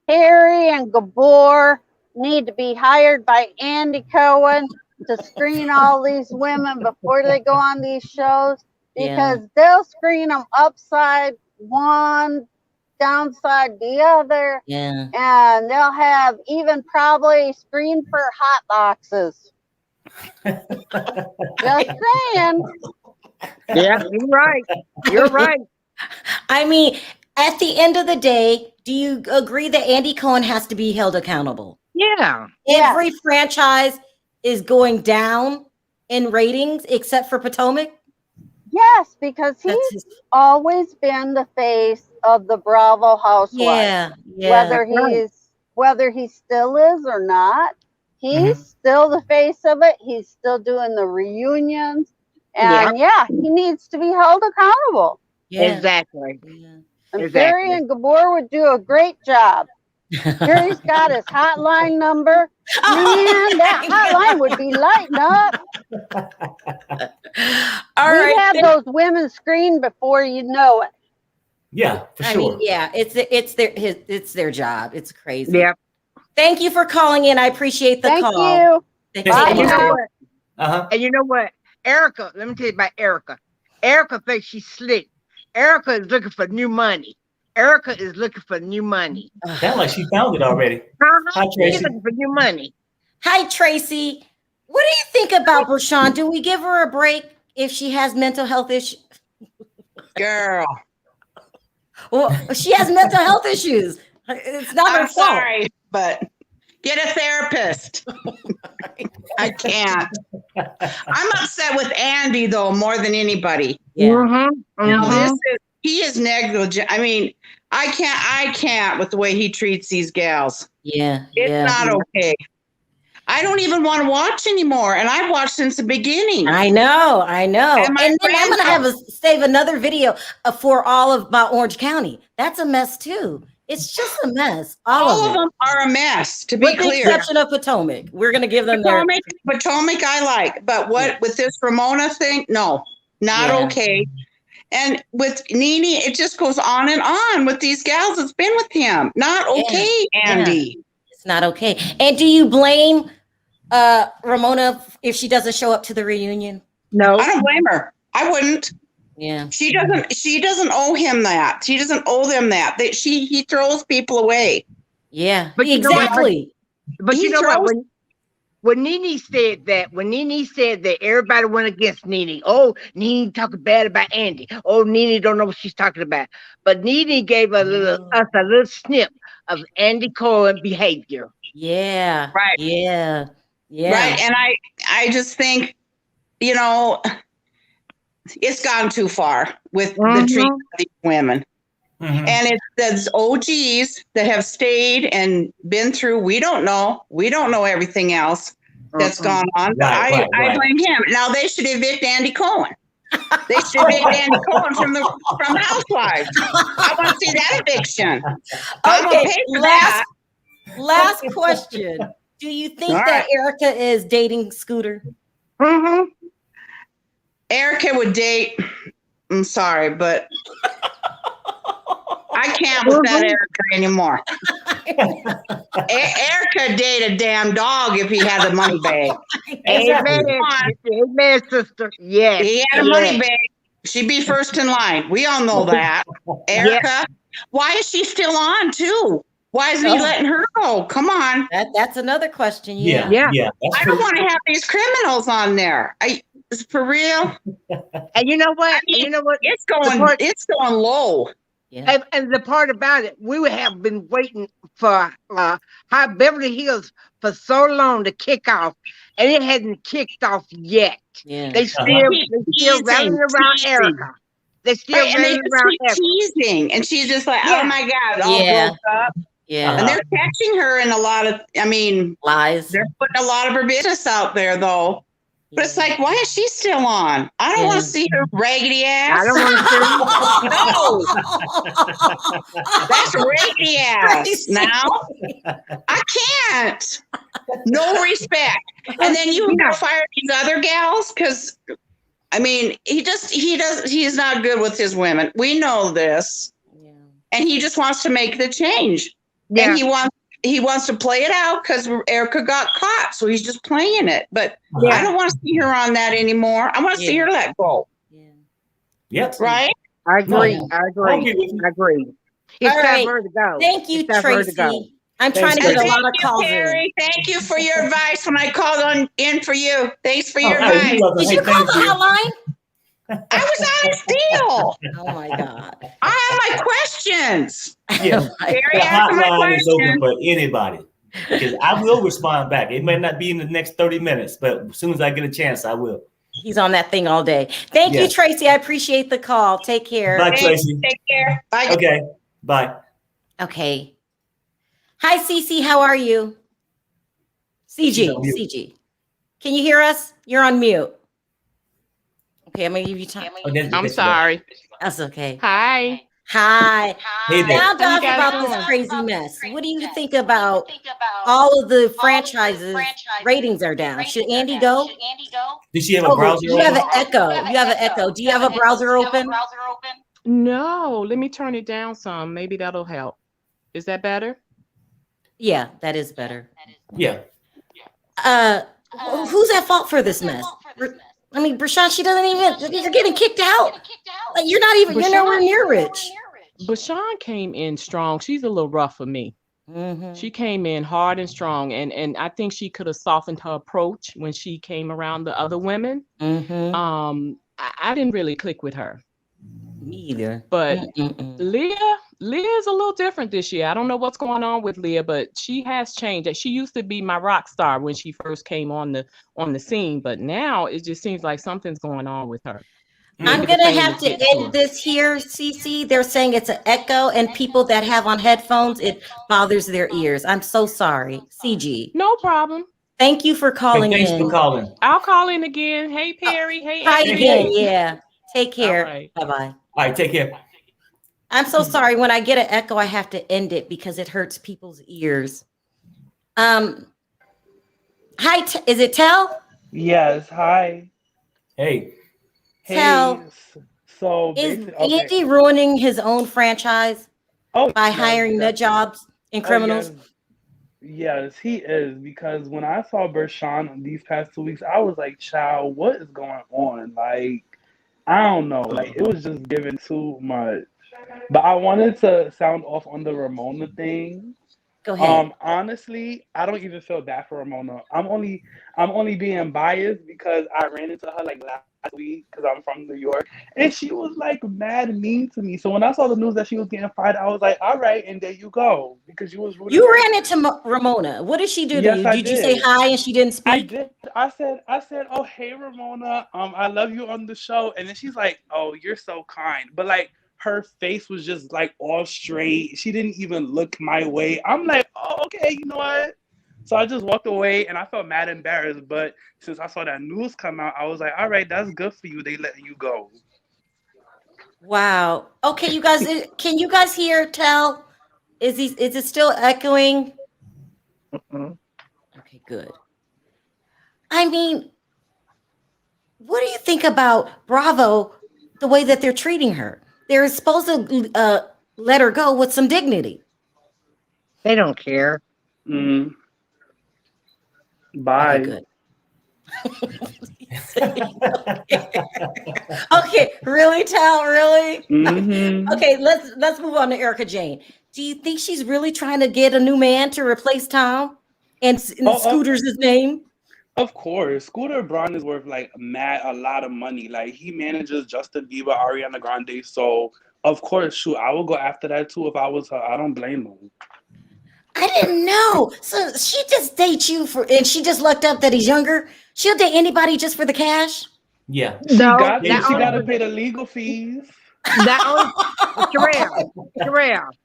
Harry and Gabor need to be hired by Andy Cohen to screen all these women before they go on these shows, because they'll screen them upside one, downside the other, and they'll have even probably screen for hot boxes. Just saying. Yeah, you're right. You're right. I mean, at the end of the day, do you agree that Andy Cohen has to be held accountable? Yeah. Every franchise is going down in ratings except for Potomac? Yes, because he's always been the face of the Bravo housewife. Whether he still is or not, he's still the face of it. He's still doing the reunions. And he needs to be held accountable. Yeah. Exactly. Yeah. And Exactly. Terry and Gabor would do a great job. Terry's got his hotline number. Man, that hotline would be lighting up. All We'd right. have those women screened before you know it. Yeah, for I sure. mean, yeah, it's their job. It's crazy. Yep. Thank you for calling in. I appreciate the Thank call. you. Thank Bye, And so you know much. what? Uh-huh. And you know what? Erica, let me tell you about Erica. Erica thinks she's slick. Erica is looking for new money. Erica is looking for new money. Sound like she found it already. Hi, She's Tracy. looking for new money. Hi, Tracy. What do you think about Berhan? Do we give her a break if she has mental health issues? Girl, Well, she has mental health issues. It's not her I'm fault. sorry, but get a therapist. I can't. I'm upset with Andy though more than anybody. Yeah. Mm-hmm. Now Mm-hmm. he is negligent. I mean, I can't with the way he treats these gals. Yeah. It's Yeah. not okay. I don't even want to watch anymore, and I've watched since the beginning. I know. And And my then I'm gonna have save another video for all of about Orange County. That's a mess too. It's just a mess. All All of of it. them are a mess, to be With the clear. exception of Potomac. We're gonna give them their Potomac I like, but what with this Ramona thing? No, not Yeah. okay. And with Nene, it just goes on and on with these gals that's been with him. Not okay, Andy. It's not okay. And do you blame Ramona if she doesn't show up to the reunion? No. I don't blame her. I wouldn't. Yeah. She doesn't owe him that. She doesn't owe them that. He throws people away. Yeah. But you know what? Exactly. But He you know what? throws- When Nene said that, everybody went against Nene. Oh, Nene talking bad about Andy. Oh, Nene don't know what she's talking about. But Nene gave us a little snip of Andy Cohen behavior. Yeah. Right. Yeah. Yeah. Right. And I just think, you know, it's gone too far with the treatment of these women. Mhm. And it's those OGs that have stayed and been through. We don't know everything else that's gone on. But Right. I blame him. Now they should evict Andy Cohen. They should evict Andy Cohen from Housewives. I want to see that eviction. I'm gonna Okay. pay for that. Last question. Do you think All that right. Erika is dating Scooter? Mm-hmm. Erika would date. I'm sorry, but I can't with that Erika anymore. Erika date a damn dog if he had a money bag. Amen. Amen, sister. Yes. He had a money bag. She'd be first in line. We all know that. Erika, why is she still on too? Why is he letting her go? Come on. That's another question. Yeah. That's I don't want to have these criminals on there. For real. And you know what? I mean, you know what? It's going low. Yeah. And the part about it, we would have been waiting for High Beverly Hills for so long to kick off, and it hadn't kicked off yet. Yeah. They still Teasing, rallying around teasing. Erica. They still Right, and they rallying just around keep Erica. teasing, and she's just like, "Oh my God, all Yeah. broke up." Yeah. And they're catching her in a lot of. I mean, Lies. they're putting a lot of her business out there, though. But it's like, why is she still on? I don't want to see her raggedy ass. I don't want to No, that's raggedy ass. Now, I can't. No respect. And then you gotta fire these other gals because, I mean, he's not good with his women. We know this, and he just wants to make the change. Yeah. And he wants to play it out because Erika got caught, so he's just playing it. But Yeah. I don't want to see her on that anymore. I want to see her let go. Yep. Right? I agree. No. I I agree. agree with you. I agree. It's All time right. for her to go. Thank you, It's time for her to go. Tracy. I'm trying to get a Thank lot of you, calls in. Terry. Thank you for your advice when I called in for you. Thanks for your Oh, hey, advice. you're welcome. Did Hey, you call thank the you. hotline? I was on it still. Oh my God. I have my questions. Yeah. Terry, The answer my hotline is open question. for anybody. Because I will respond back. It may not be in the next 30 minutes, but as soon as I get a chance, I will. He's on that thing all day. Thank you, Yeah. Tracy. I appreciate the call. Take care. Bye, Thanks. Tracy. Take care. Bye. Okay. Bye. Okay. Hi, Cece. How are you? She's CG. on mute. CG. Can you hear us? You're on mute. Okay, I'm gonna give you time. I'm sorry. That's okay. Hi. Hi. Hey there. Sound How you off guys about doing? this crazy mess. What do you think about all of the franchises ratings are down? Should Andy go? Does she have a Oh, browser you have open? an echo. You have an echo. Do you have a browser open? No, let me turn it down some. Maybe that'll help. Is that better? Yeah, that is better. Yeah. Who's at fault for this mess? I mean, Brashawn, she doesn't even, you're getting kicked out. Like, you're not even, you're nowhere near Rich. Bashan came in strong. She's a little rough for me. Mm-hmm. She came in hard and strong, and I think she could have softened her approach when she came around the other women. Mm-hmm. I didn't really click with her. Me either. But Leah's a little different this year. I don't know what's going on with Leah, but she has changed. She used to be my rock star when she first came on the scene, but now it just seems like something's going on with her. I'm going to have to edit this here, Cece. They're saying it's an echo, and people that have on headphones, it bothers their ears. I'm so sorry. CG. No problem. Thank you for calling Thanks in. for calling. I'll call in again. Hey, Perry. Hey, Try Adrian. again, yeah. Take care. Right. Bye-bye. All right, take care. I'm so sorry. When I get an echo, I have to end it because it hurts people's ears. Hi, is it Tel? Yes, hi. Hey. Tel, so is Andy ruining his own franchise by hiring nut jobs and criminals? Yes, he is, because when I saw Berhan these past 2 weeks, I was like, child, what is going on? Like, I don't know. Like, it was just giving too much. But I wanted to sound off on the Ramona thing. Go ahead. Honestly, I don't even feel bad for Ramona. I'm only being biased because I ran into her like last week because I'm from New York, and she was like mad mean to me. So when I saw the news that she was getting fired, I was like, all right, and there you go, because you was rude. You ran into Ramona. What did she do to you? Did you say hi and she didn't speak? I did. I said, oh, hey, Ramona, I love you on the show. And then she's like, oh, you're so kind. But like, her face was just like all straight. She didn't even look my way. I'm like, oh, okay, you know what? So I just walked away and I felt mad embarrassed. But since I saw that news come out, I was like, all right, that's good for you. They letting you go. Wow. Okay, you guys, can you guys hear Tel? Is it still echoing? Okay, good. I mean, what do you think about Bravo, the way that they're treating her? They're supposed to let her go with some dignity. They don't care. Bye. Okay, good. Okay, really, Tal? Really? Okay, let's move on to Erika Jane. Do you think she's really trying to get a new man to replace Tom? And Scooter's his name? Of course. Scooter Braun is worth like a lot of money. Like, he manages Justin Bieber, Ariana Grande. So of course, shoot, I would go after that too if I was her. I don't blame her. I didn't know. So she just dates you and she just lucked up that he's younger. She'll date anybody just for the cash. Yeah. She got to pay the legal fees. Terrell,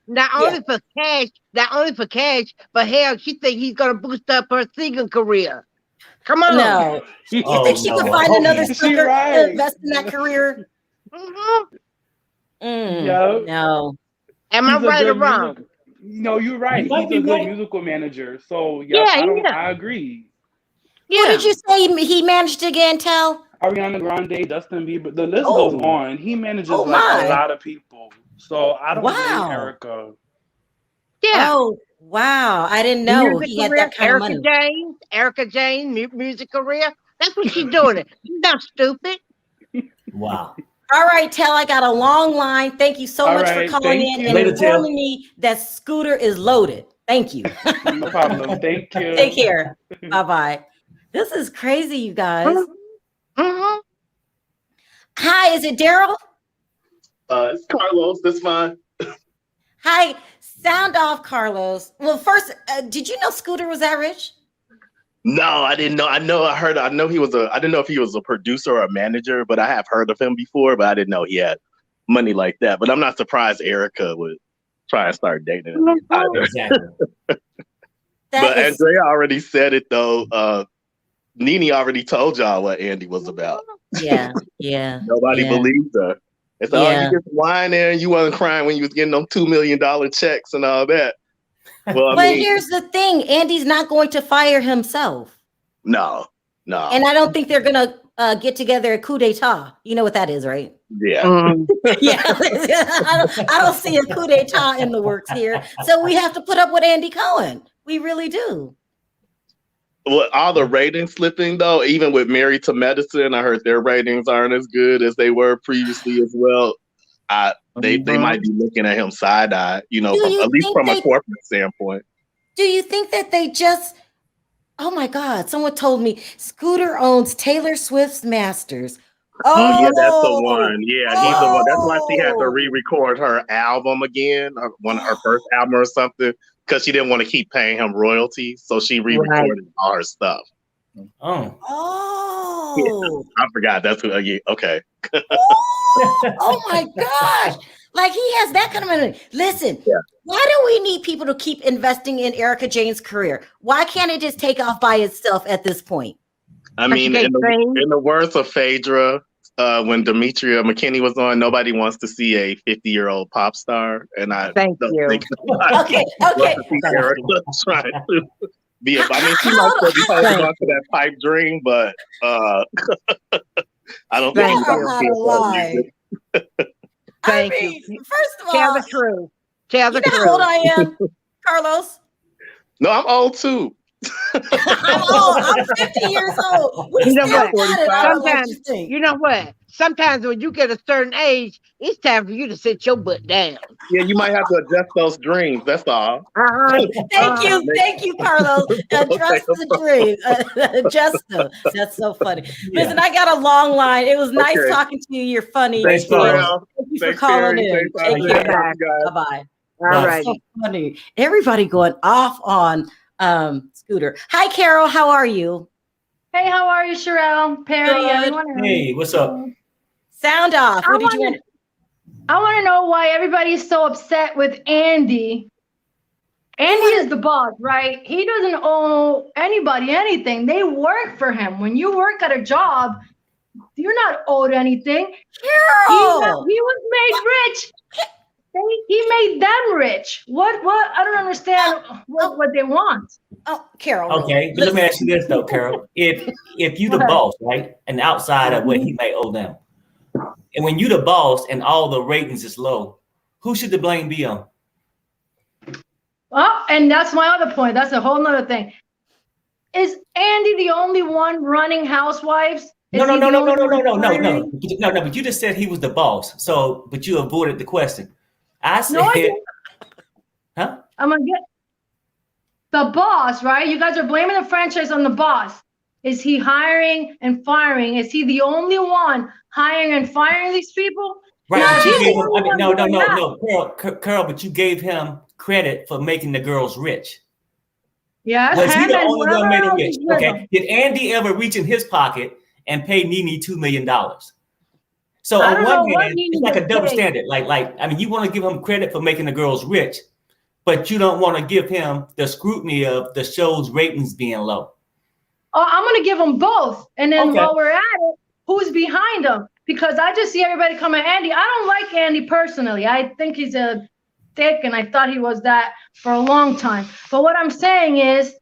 not only for cash, but hell, she think he's gonna boost up her singing career. Come on. No. You think she can find another sucker to invest in that career? No. Am I right or wrong? No, you're right. He's a good musical manager. So I agree. Yeah. What did you say he managed again, Tel? Ariana Grande, Justin Bieber. The list goes on. He manages a lot of people. So I don't blame Erika. Yeah. Oh, wow. I didn't know he had that kind of money. Erika Jane, music career. That's what she's doing. She's not stupid. Wow. All right, Tel, I got a long line. Thank you so much for calling in and informing me that Scooter is loaded. Thank you. No problem. Thank you. Take care. Bye-bye. This is crazy, you guys. Hi, is it Daryl? It's Carlos. That's fine. Hi, sound off, Carlos. Well, first, did you know Scooter was that rich? No, I didn't know. I didn't know if he was a producer or a manager, but I have heard of him before, but I didn't know he had money like that. But I'm not surprised Erika would try and start dating him either. Exactly. But Andrea already said it though. Nene already told y'all what Andy was about. Yeah, yeah. Nobody yeah. believed her. It's all you just whining and you wasn't crying when you was getting them $2 million checks and all that. Well, but here's the thing: Andy's not going to fire himself. No. And I don't think they're gonna get together a coup d'état. You know what that is, right? Yeah. Yeah. I don't see a coup d'état in the works here. So we have to put up with Andy Cohen. We really do. Well, all the ratings slipping though, even with Married to Medicine, I heard their ratings aren't as good as they were previously as well. They might be looking at him side eye, you know, at least from a corporate standpoint. Do you think that they just? Oh my God! Someone told me Scooter owns Taylor Swift's masters. Oh yeah, that's the one. Yeah, he's the one. That's why she had to re-record her album again, her first album or something, because she didn't want to keep paying him royalties, so she re-recorded all her stuff. Oh, yeah, I forgot. That's what. Yeah, okay. Oh my gosh! Like he has that kind of money. Listen, why do we need people to keep investing in Erika Jayne's career? Why can't it just take off by itself at this point? I mean, in the words of Phaedra, when Demetria McKinney was on, nobody wants to see a 50-year-old pop star, and I thank you. Okay. Erika trying to be. I mean, she might still be holding on to that pipe dream, but I don't think she's lie. Thank you. First of all, tell the truth. Tell the truth. How old I am, Carlos? No, I'm old too. I'm old. I'm 50 years old. You know what? You know what? Sometimes when you get a certain age, it's time for you to sit your butt down. Yeah, you might have to adjust those dreams. That's all. Thank you, Carlos. Adjust the dreams. Adjust them. That's so funny. Listen, I got a long line. It was nice talking to you. You're funny. Thanks, Thank you for calling in. Take care. Bye-bye. All right. So funny. Everybody going off on Scooter. Hi, Carol. How are you? Hey, how are you, Sherelle? Perry, everyone. Hey, what's up? Sound off. I want to know why everybody's so upset with Andy. Andy is the boss, right? He doesn't owe anybody anything. They work for him. When you work at a job, you're not owed anything. Carol! He was made rich. He made them rich. What? I don't understand what they want. Oh, Carol. Okay, but let me ask you this though, Carol. If you the boss, right, and outside of what he may owe them, and when you the boss and all the ratings is low, who should the blame be on? Oh, and that's my other point. That's a whole nother thing. Is Andy the only one running Housewives? No. But you just said he was the boss. So, but you avoided the question. I said, huh? I'm gonna get the boss, right? You guys are blaming the franchise on the boss. Is he hiring and firing? Is he the only one hiring and firing these people? Right. No, Carol, but you gave him credit for making the girls rich. Yeah. Was he the only one made them rich? Okay. Did Andy ever reach in his pocket and pay Nene $2 million? So on one hand, it's like a double standard. Like, I mean, you want to give him credit for making the girls rich, but you don't want to give him the scrutiny of the show's ratings being low. Oh, I'm going to give them both. And then while we're at it, who's behind them? Because I just see everybody come at Andy. I don't like Andy personally. I think he's a dick, and I thought he was that for a long time. But what I'm saying is,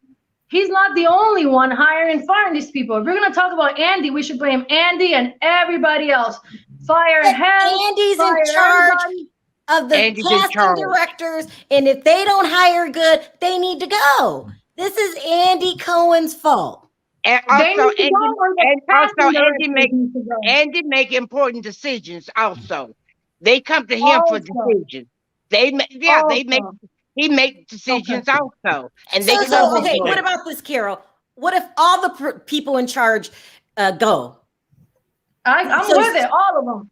he's not the only one hiring and firing these people. If we're going to talk about Andy, we should blame Andy and everybody else. Fire him. Andy's in charge of the casting directors, and if they don't hire good, they need to go. This is Andy Cohen's fault. And Andy make important decisions. Also, they come to him for decisions. He makes decisions also, and they okay. What about this, Carol? What if all the people in charge go? I'm with it, all of them.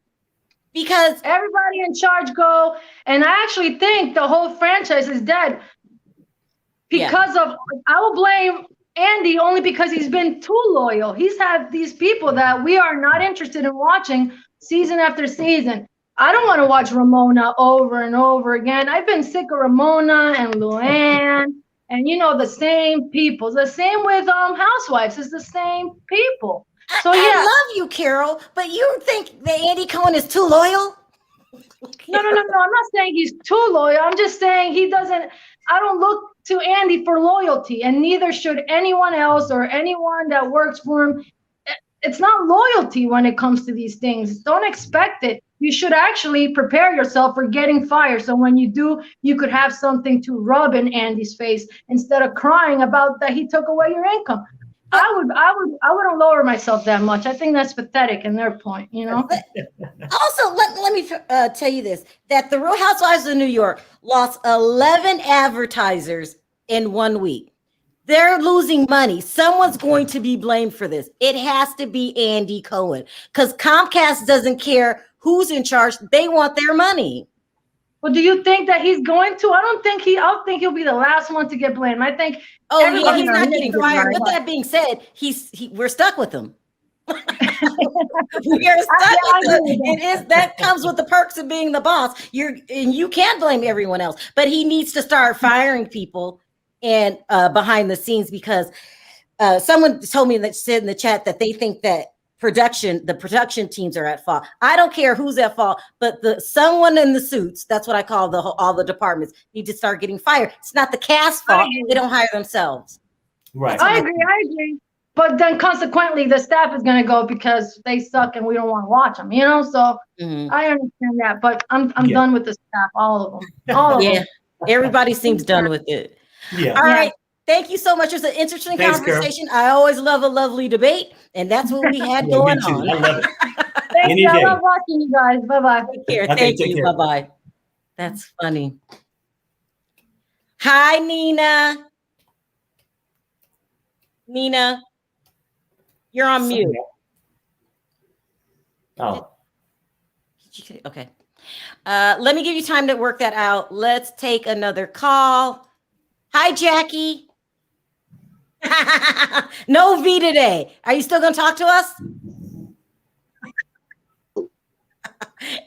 Because everybody in charge go, and I actually think the whole franchise is dead. Because of, I will blame Andy only because he's been too loyal. He's had these people that we are not interested in watching season after season. I don't want to watch Ramona over and over again. I've been sick of Ramona and Luann and the same people. The same with Housewives. It's the same people. So I love you, Carol, but you think that Andy Cohen is too loyal? No. I'm not saying he's too loyal. I'm just saying I don't look to Andy for loyalty, and neither should anyone else or anyone that works for him. It's not loyalty when it comes to these things. Don't expect it. You should actually prepare yourself for getting fired. So when you do, you could have something to rub in Andy's face instead of crying about that he took away your income. I wouldn't lower myself that much. I think that's pathetic in their point, you know. Also, let me tell you this: that the Real Housewives of New York lost 11 advertisers in 1 week. They're losing money. Someone's going to be blamed for this. It has to be Andy Cohen, because Comcast doesn't care who's in charge. They want their money. Well, do you think that he's going to? I think he'll be the last one to get blamed. I think. Oh yeah, he's not getting fired. With that being said, we're stuck with him. We are stuck with him. That comes with the perks of being the boss. You can't blame everyone else, but he needs to start firing people and behind the scenes, because someone told me that said in the chat that they think that the production teams are at fault. I don't care who's at fault, but someone in the suits, that's what I call all the departments, need to start getting fired. It's not the cast fault. They don't hire themselves. Right. I agree. But then consequently, the staff is going to go because they suck and we don't want to watch them, you know? So I understand that, but I'm done with the staff, all of them. All of them. Everybody seems done with it. Yeah. All right. Thank you so much. It was an interesting conversation. Carol. I always love a lovely debate, and that's what we had going on. I love it. Thank you. I love watching you guys. Bye-bye. Take care. Thank you. Bye-bye. That's funny. Hi, Nina. Nina, you're on mute. Oh. Okay. Let me give you time to work that out. Let's take another call. Hi, Jackie. No V today. Are you still going to talk to us?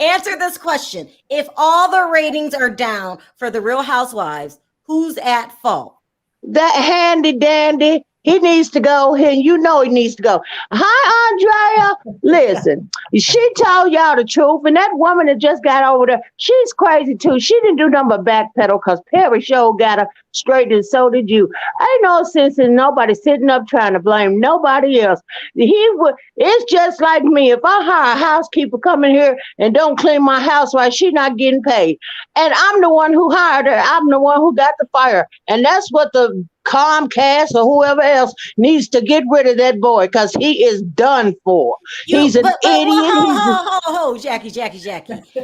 Answer this question. If all the ratings are down for the Real Housewives, who's at fault? That handy dandy. He needs to go, and you know he needs to go. Hi, Andrea. Listen, she told y'all the truth, and that woman that just got over there, she's crazy too. She didn't do nothing but backpedal because Perry Show got her straight, and so did you. Ain't no sense in nobody sitting up trying to blame nobody else. It's just like me. If I hire a housekeeper coming here and don't clean my house right, she's not getting paid. And I'm the one who hired her. I'm the one who got the fire. And that's what the Comcast or whoever else needs to get rid of that boy, because he is done for. He's an idiot. Jackie.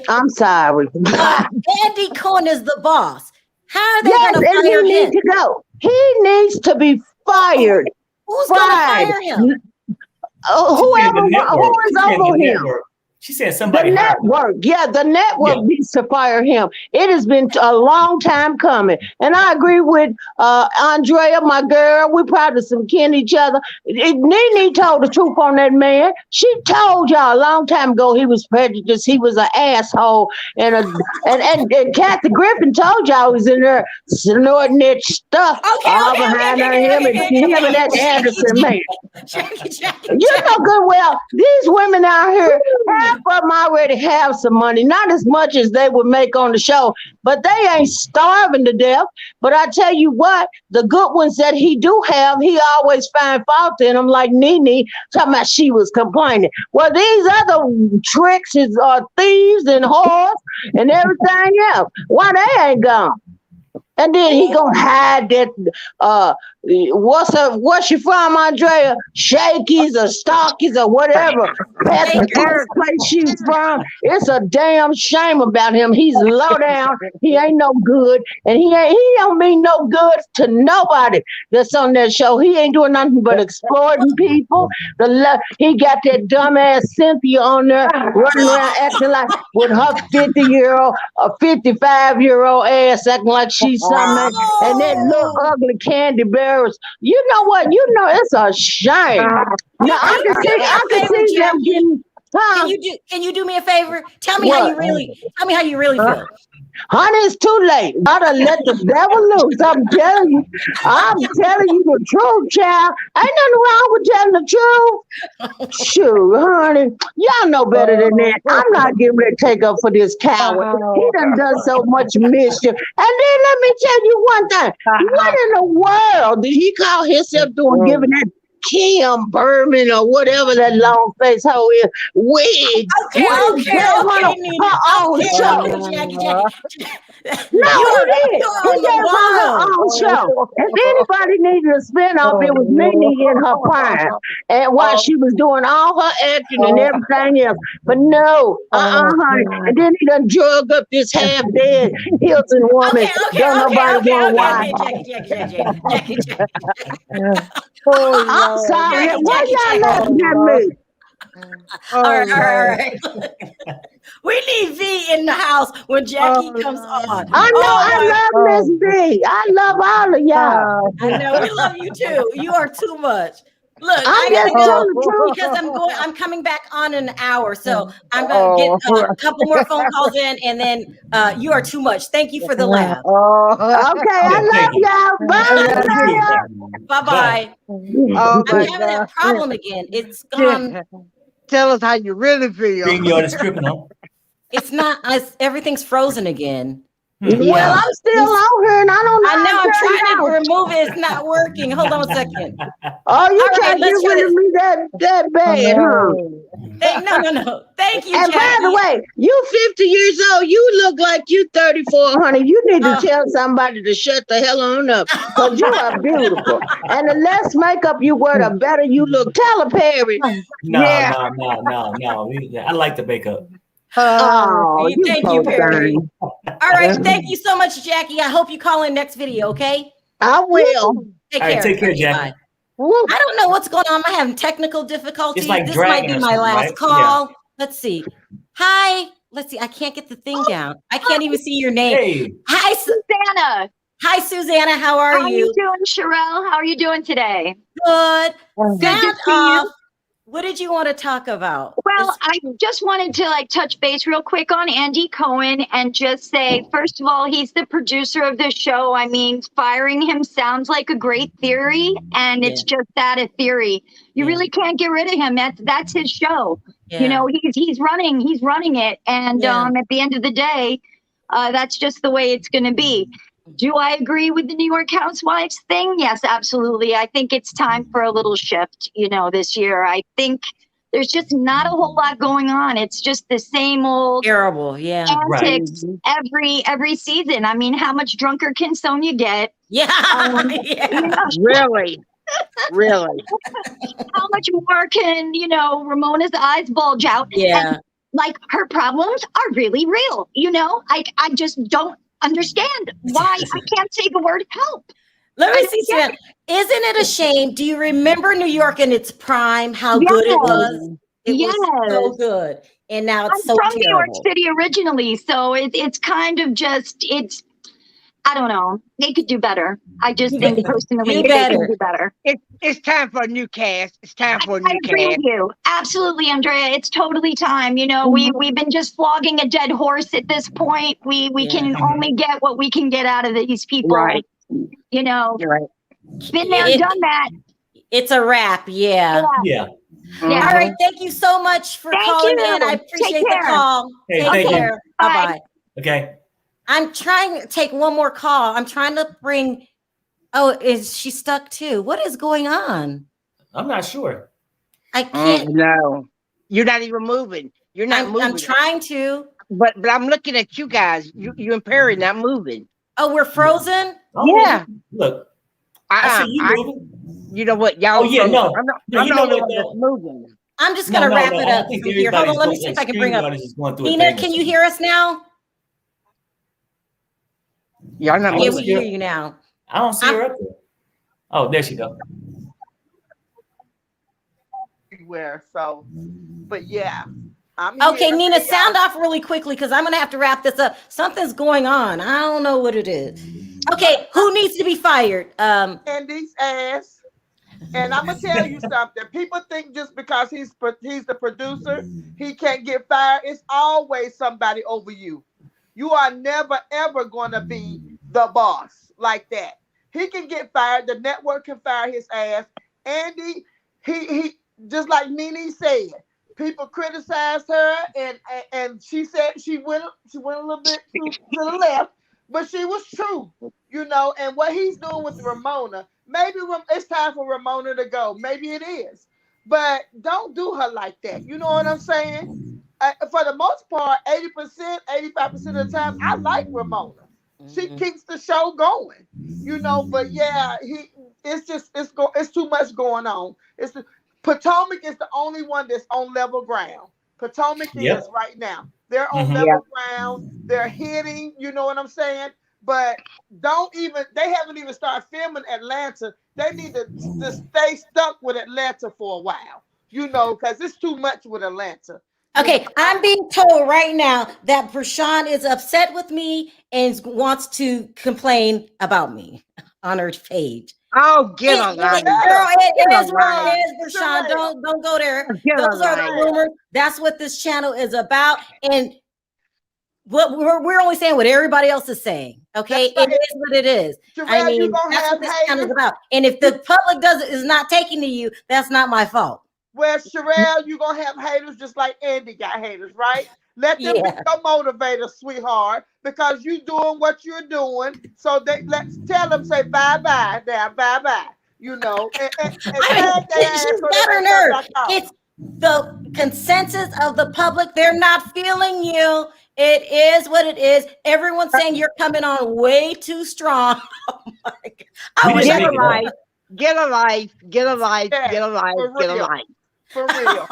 I'm sorry. Andy Cohen is the boss. How are they going to fire him? He needs to go. He needs to be fired. Who's going to fire him? Whoever who is over him. She said somebody. The network. Yeah, the network needs to fire him. It has been a long time coming. And I agree with Andrea, my girl. We probably some kin each other. Nene told the truth on that man. She told y'all a long time ago he was prejudiced. He was an asshole. And Kathy Griffin told y'all he was in there snorting that stuff all behind him and that Anderson man. You know good well, these women out here, half of them already have some money, not as much as they would make on the show, but they ain't starving to death. But I tell you what, the good ones that he do have, he always find fault in them, like Nene, talking about she was complaining. Well, these other tricks are thieves and whores and everything else. Why they ain't gone? And then he gonna hide that what's she from, Andrea? Shakey's or Stockies or whatever. That's the first place she's from. It's a damn shame about him. He's low down. He ain't no good. And he don't mean no good to nobody that's on that show. He ain't doing nothing but exploiting people. He got that dumbass Cynthia on there running around acting like with her 50-year-old or 55-year-old ass acting like she's something. And that little ugly Candy Bear. You know what? You know it's a shame. Now I can see them getting. Can you do me a favor? Tell me how you really feel. Honey, it's too late. Gotta let the devil loose. I'm telling you the truth, child. Ain't nothing wrong with telling the truth. Shoot, honey, y'all know better than that. I'm not getting ready to take up for this coward. He done so much mischief. And then let me tell you one thing. What in the world did he call himself doing, giving that Kim Berman or whatever that long face hoe is wig? Okay, Nina. Jackie. No, he did. He gave her own show. If anybody needed a spinoff, it was Nene in her prime, and while she was doing all her acting and everything else. But no, honey. And then he done drug up this half dead Hilton woman. Don't nobody want why. Jackie. I'm sorry. Why y'all laughing at me? All right. We need V in the house when Jackie comes on. I love Miss V. I love all of y'all. I know we love you too. You are too much. Look, I just gotta go because I'm coming back on in an hour, so I'm gonna get a couple more phone calls in, and then you are too much. Thank you for the laugh. Okay, I love y'all. Bye. Bye. I'm having that problem again. It's gone. Tell us how you really feel. Bring you on the script, no? It's not. Everything's frozen again. Well, I'm still on here, and I don't know. I know. I'm trying to remove it. It's not working. Hold on a second. Oh, you trying to get rid of me that bad, huh? No. Thank you, And Jackie. by the way, you 50 years old. You look like you 34, honey. You need to tell somebody to shut the hell on up, because you are beautiful. And the less makeup you wear, the better you look. Tell her, Perry. No. I like the makeup. Thank you, Perry. All right, thank you so much, Jackie. I hope you call in next video, okay? I will. Take care. Take care, Jackie. I don't know what's going on. I'm having technical difficulties. This might be my last call. Yeah. Let's see. Hi. Let's see. I can't get the thing down. I can't even see your name. Hey. Hi, Susanna. Hi, Susanna. How are you? How are you doing, Sherelle? How are you doing today? Good. Good to see you. What did you want to talk about? Well, I just wanted to touch base real quick on Andy Cohen and just say, first of all, he's the producer of the show. I mean, firing him sounds like a great theory, and it's just that, a theory. You really can't get rid of him. That's his show. Yeah. You know, he's running it, and at the end of the day, that's just the way it's going to be. Do I agree with the New York Housewives thing? Yes, absolutely. I think it's time for a little shift, this year. I think there's just not a whole lot going on. It's just the same old terrible, antics every season. I mean, how much drunker can Sonia get? Yeah. Really? Really? How much more can, Ramona's eyes bulge out? Yeah. And, her problems are really real. I just don't understand why I can't say the word help. Let me see, Sam. Isn't it a shame? Do you remember New York in its prime? How good it was? It was so good, and now it's so from terrible. New York City originally, so it's kind of just I don't know. They could do better. I just think personally they could do better. It's time for a new cast. It's time for a new cast. I agree with you. Absolutely, Andrea. It's totally time. We've been just flogging a dead horse at this point. We can only get what we can get out of these people. Right. You're right. Been there, done that. It's a wrap. Yeah. All right. Thank you so much for calling in. I appreciate the call. Hey, Take care. Bye-bye. Okay. I'm trying to take one more call. I'm trying to bring. Oh, is she stuck too? What is going on? I'm not sure. I can't. No, you're not even moving. You're not moving. I'm trying to. But I'm looking at you guys. You and Perry not moving. Oh, we're frozen? Oh, yeah. Look. I see you moving. You know what? Y'all. Oh, yeah, no. I'm the only one that's moving. I'm just going to wrap it up from here. Hold on. Let me see if I can bring up. Nina, can you hear us now? Y'all not moving. Yeah, we hear you now. I don't see her up there. Oh, there she go. So, but yeah. Okay, Nina, sound off really quickly because I'm going to have to wrap this up. Something's going on. I don't know what it is. Okay, who needs to be fired? Andy's ass. And I'm going to tell you something. People think just because he's the producer, he can't get fired. It's always somebody over you. You are never ever gonna be the boss like that. He can get fired. The network can fire his ass. Andy, he just like Nene said. People criticized her, and she said she went a little bit to the left, but she was true, you know. And what he's doing with Ramona, maybe it's time for Ramona to go. Maybe it is, but don't do her like that. You know what I'm saying? For the most part, 80%, 85% of the time, I like Ramona. She keeps the show going, you know. But yeah, it's too much going on. Potomac is the only one that's on level ground. Potomac is right now. They're on level ground. They're hitting. You know what I'm saying? But they haven't even started filming Atlanta. They need to stay stuck with Atlanta for a while, you know, because it's too much with Atlanta. Okay, I'm being told right now that Bershawn is upset with me and wants to complain about me on her page. Oh, get a line. Girl, it is what it is, Bershawn. Don't go there. Those are the rumors. That's what this channel is about. And what we're only saying what everybody else is saying. Okay, it is what it is. I mean, that's what this channel is about. And if the public is not taking to you, that's not my fault. Well, Sherelle, you're going to have haters just like Andy got haters, right? Let them be your motivator, sweetheart, because you doing what you're doing. So let's tell them, say bye-bye now, bye-bye, you know. She's got her nerve. It's the consensus of the public. They're not feeling you. It is what it is. Everyone's saying you're coming on way too strong. Oh my God. Get a life. For real.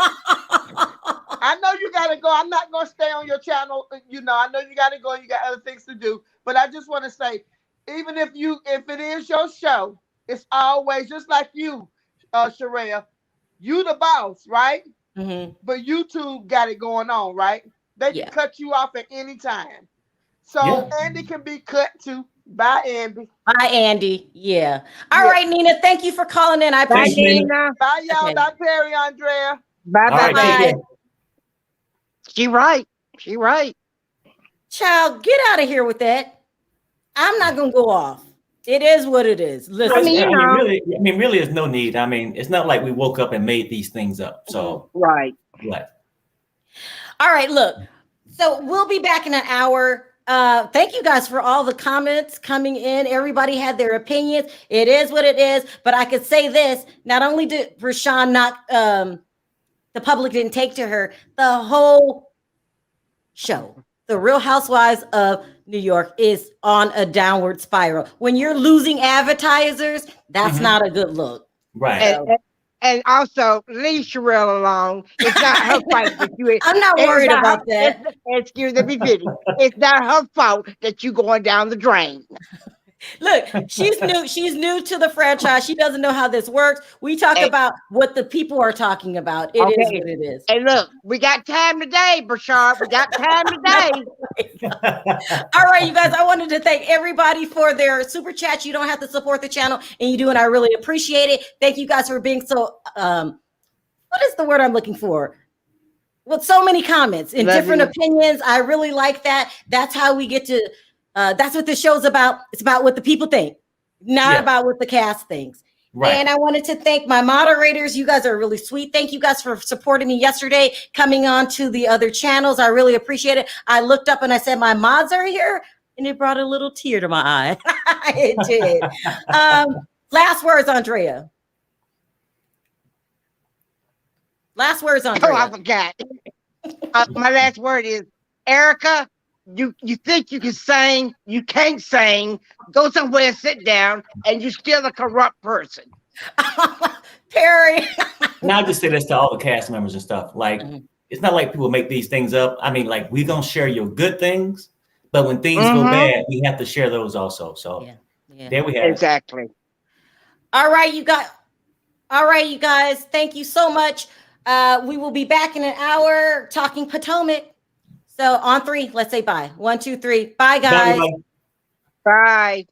I know you gotta go. I'm not gonna stay on your channel. You know, I know you gotta go. You got other things to do. But I just want to say, even if it is your show, it's always just like you, Sherelle. You the boss, right? Mm-hmm. But YouTube got it going on, right? They can cut you off at any time. So Andy can be cut too. Bye, Andy. Bye, Andy. Yeah. All right, Nina. Thank you for calling in. I appreciate it. Bye, y'all. Okay. Bye, Perry, Andrea. Bye. She right. Child, get out of here with that. I'm not gonna go off. It is what it is. Listen, really, there's no need. I mean, it's not like we woke up and made these things up. So right. All right. Look. So we'll be back in an hour. Thank you guys for all the comments coming in. Everybody had their opinions. It is what it is. But I could say this: not only did Bershawn not, the public didn't take to her, the whole show, The Real Housewives of New York, is on a downward spiral. When you're losing advertisers, that's not a good look. Right. And also, leave Sherelle alone. It's not her fault that you. I'm not worried about that. Excuse me, it's not her fault that you going down the drain. Look, she's new. She's new to the franchise. She doesn't know how this works. We talk about what the people are talking about. It is what it is. Hey, look, we got time today, Bashar. We got time today. All right, you guys. I wanted to thank everybody for their super chats. You don't have to support the channel, and you do, and I really appreciate it. Thank you guys for being so. What is the word I'm looking for? With so many comments and different opinions. I really like that. That's how we get to. That's what this show's about. It's about what the people think, not about what the cast thinks. Right. And I wanted to thank my moderators. You guys are really sweet. Thank you guys for supporting me yesterday, coming on to the other channels. I really appreciate it. I looked up and I said, my mods are here, and it brought a little tear to my eye. It did. Last words, Andrea. Last words, Andrea. Oh, I forgot. My last word is, Erika, you think you can sing, you can't sing, go somewhere and sit down, and you're still a corrupt person. Perry. Now I just say this to all the cast members and stuff. Like, it's not like people make these things up. I mean, like, we're going to share your good things, but when things go bad, we have to share those also. So there we have it. Exactly. All right, you guys. Thank you so much. We will be back in an hour talking Potomac. So on 3, let's say bye. 1, 2, 3. Bye, guys. Bye.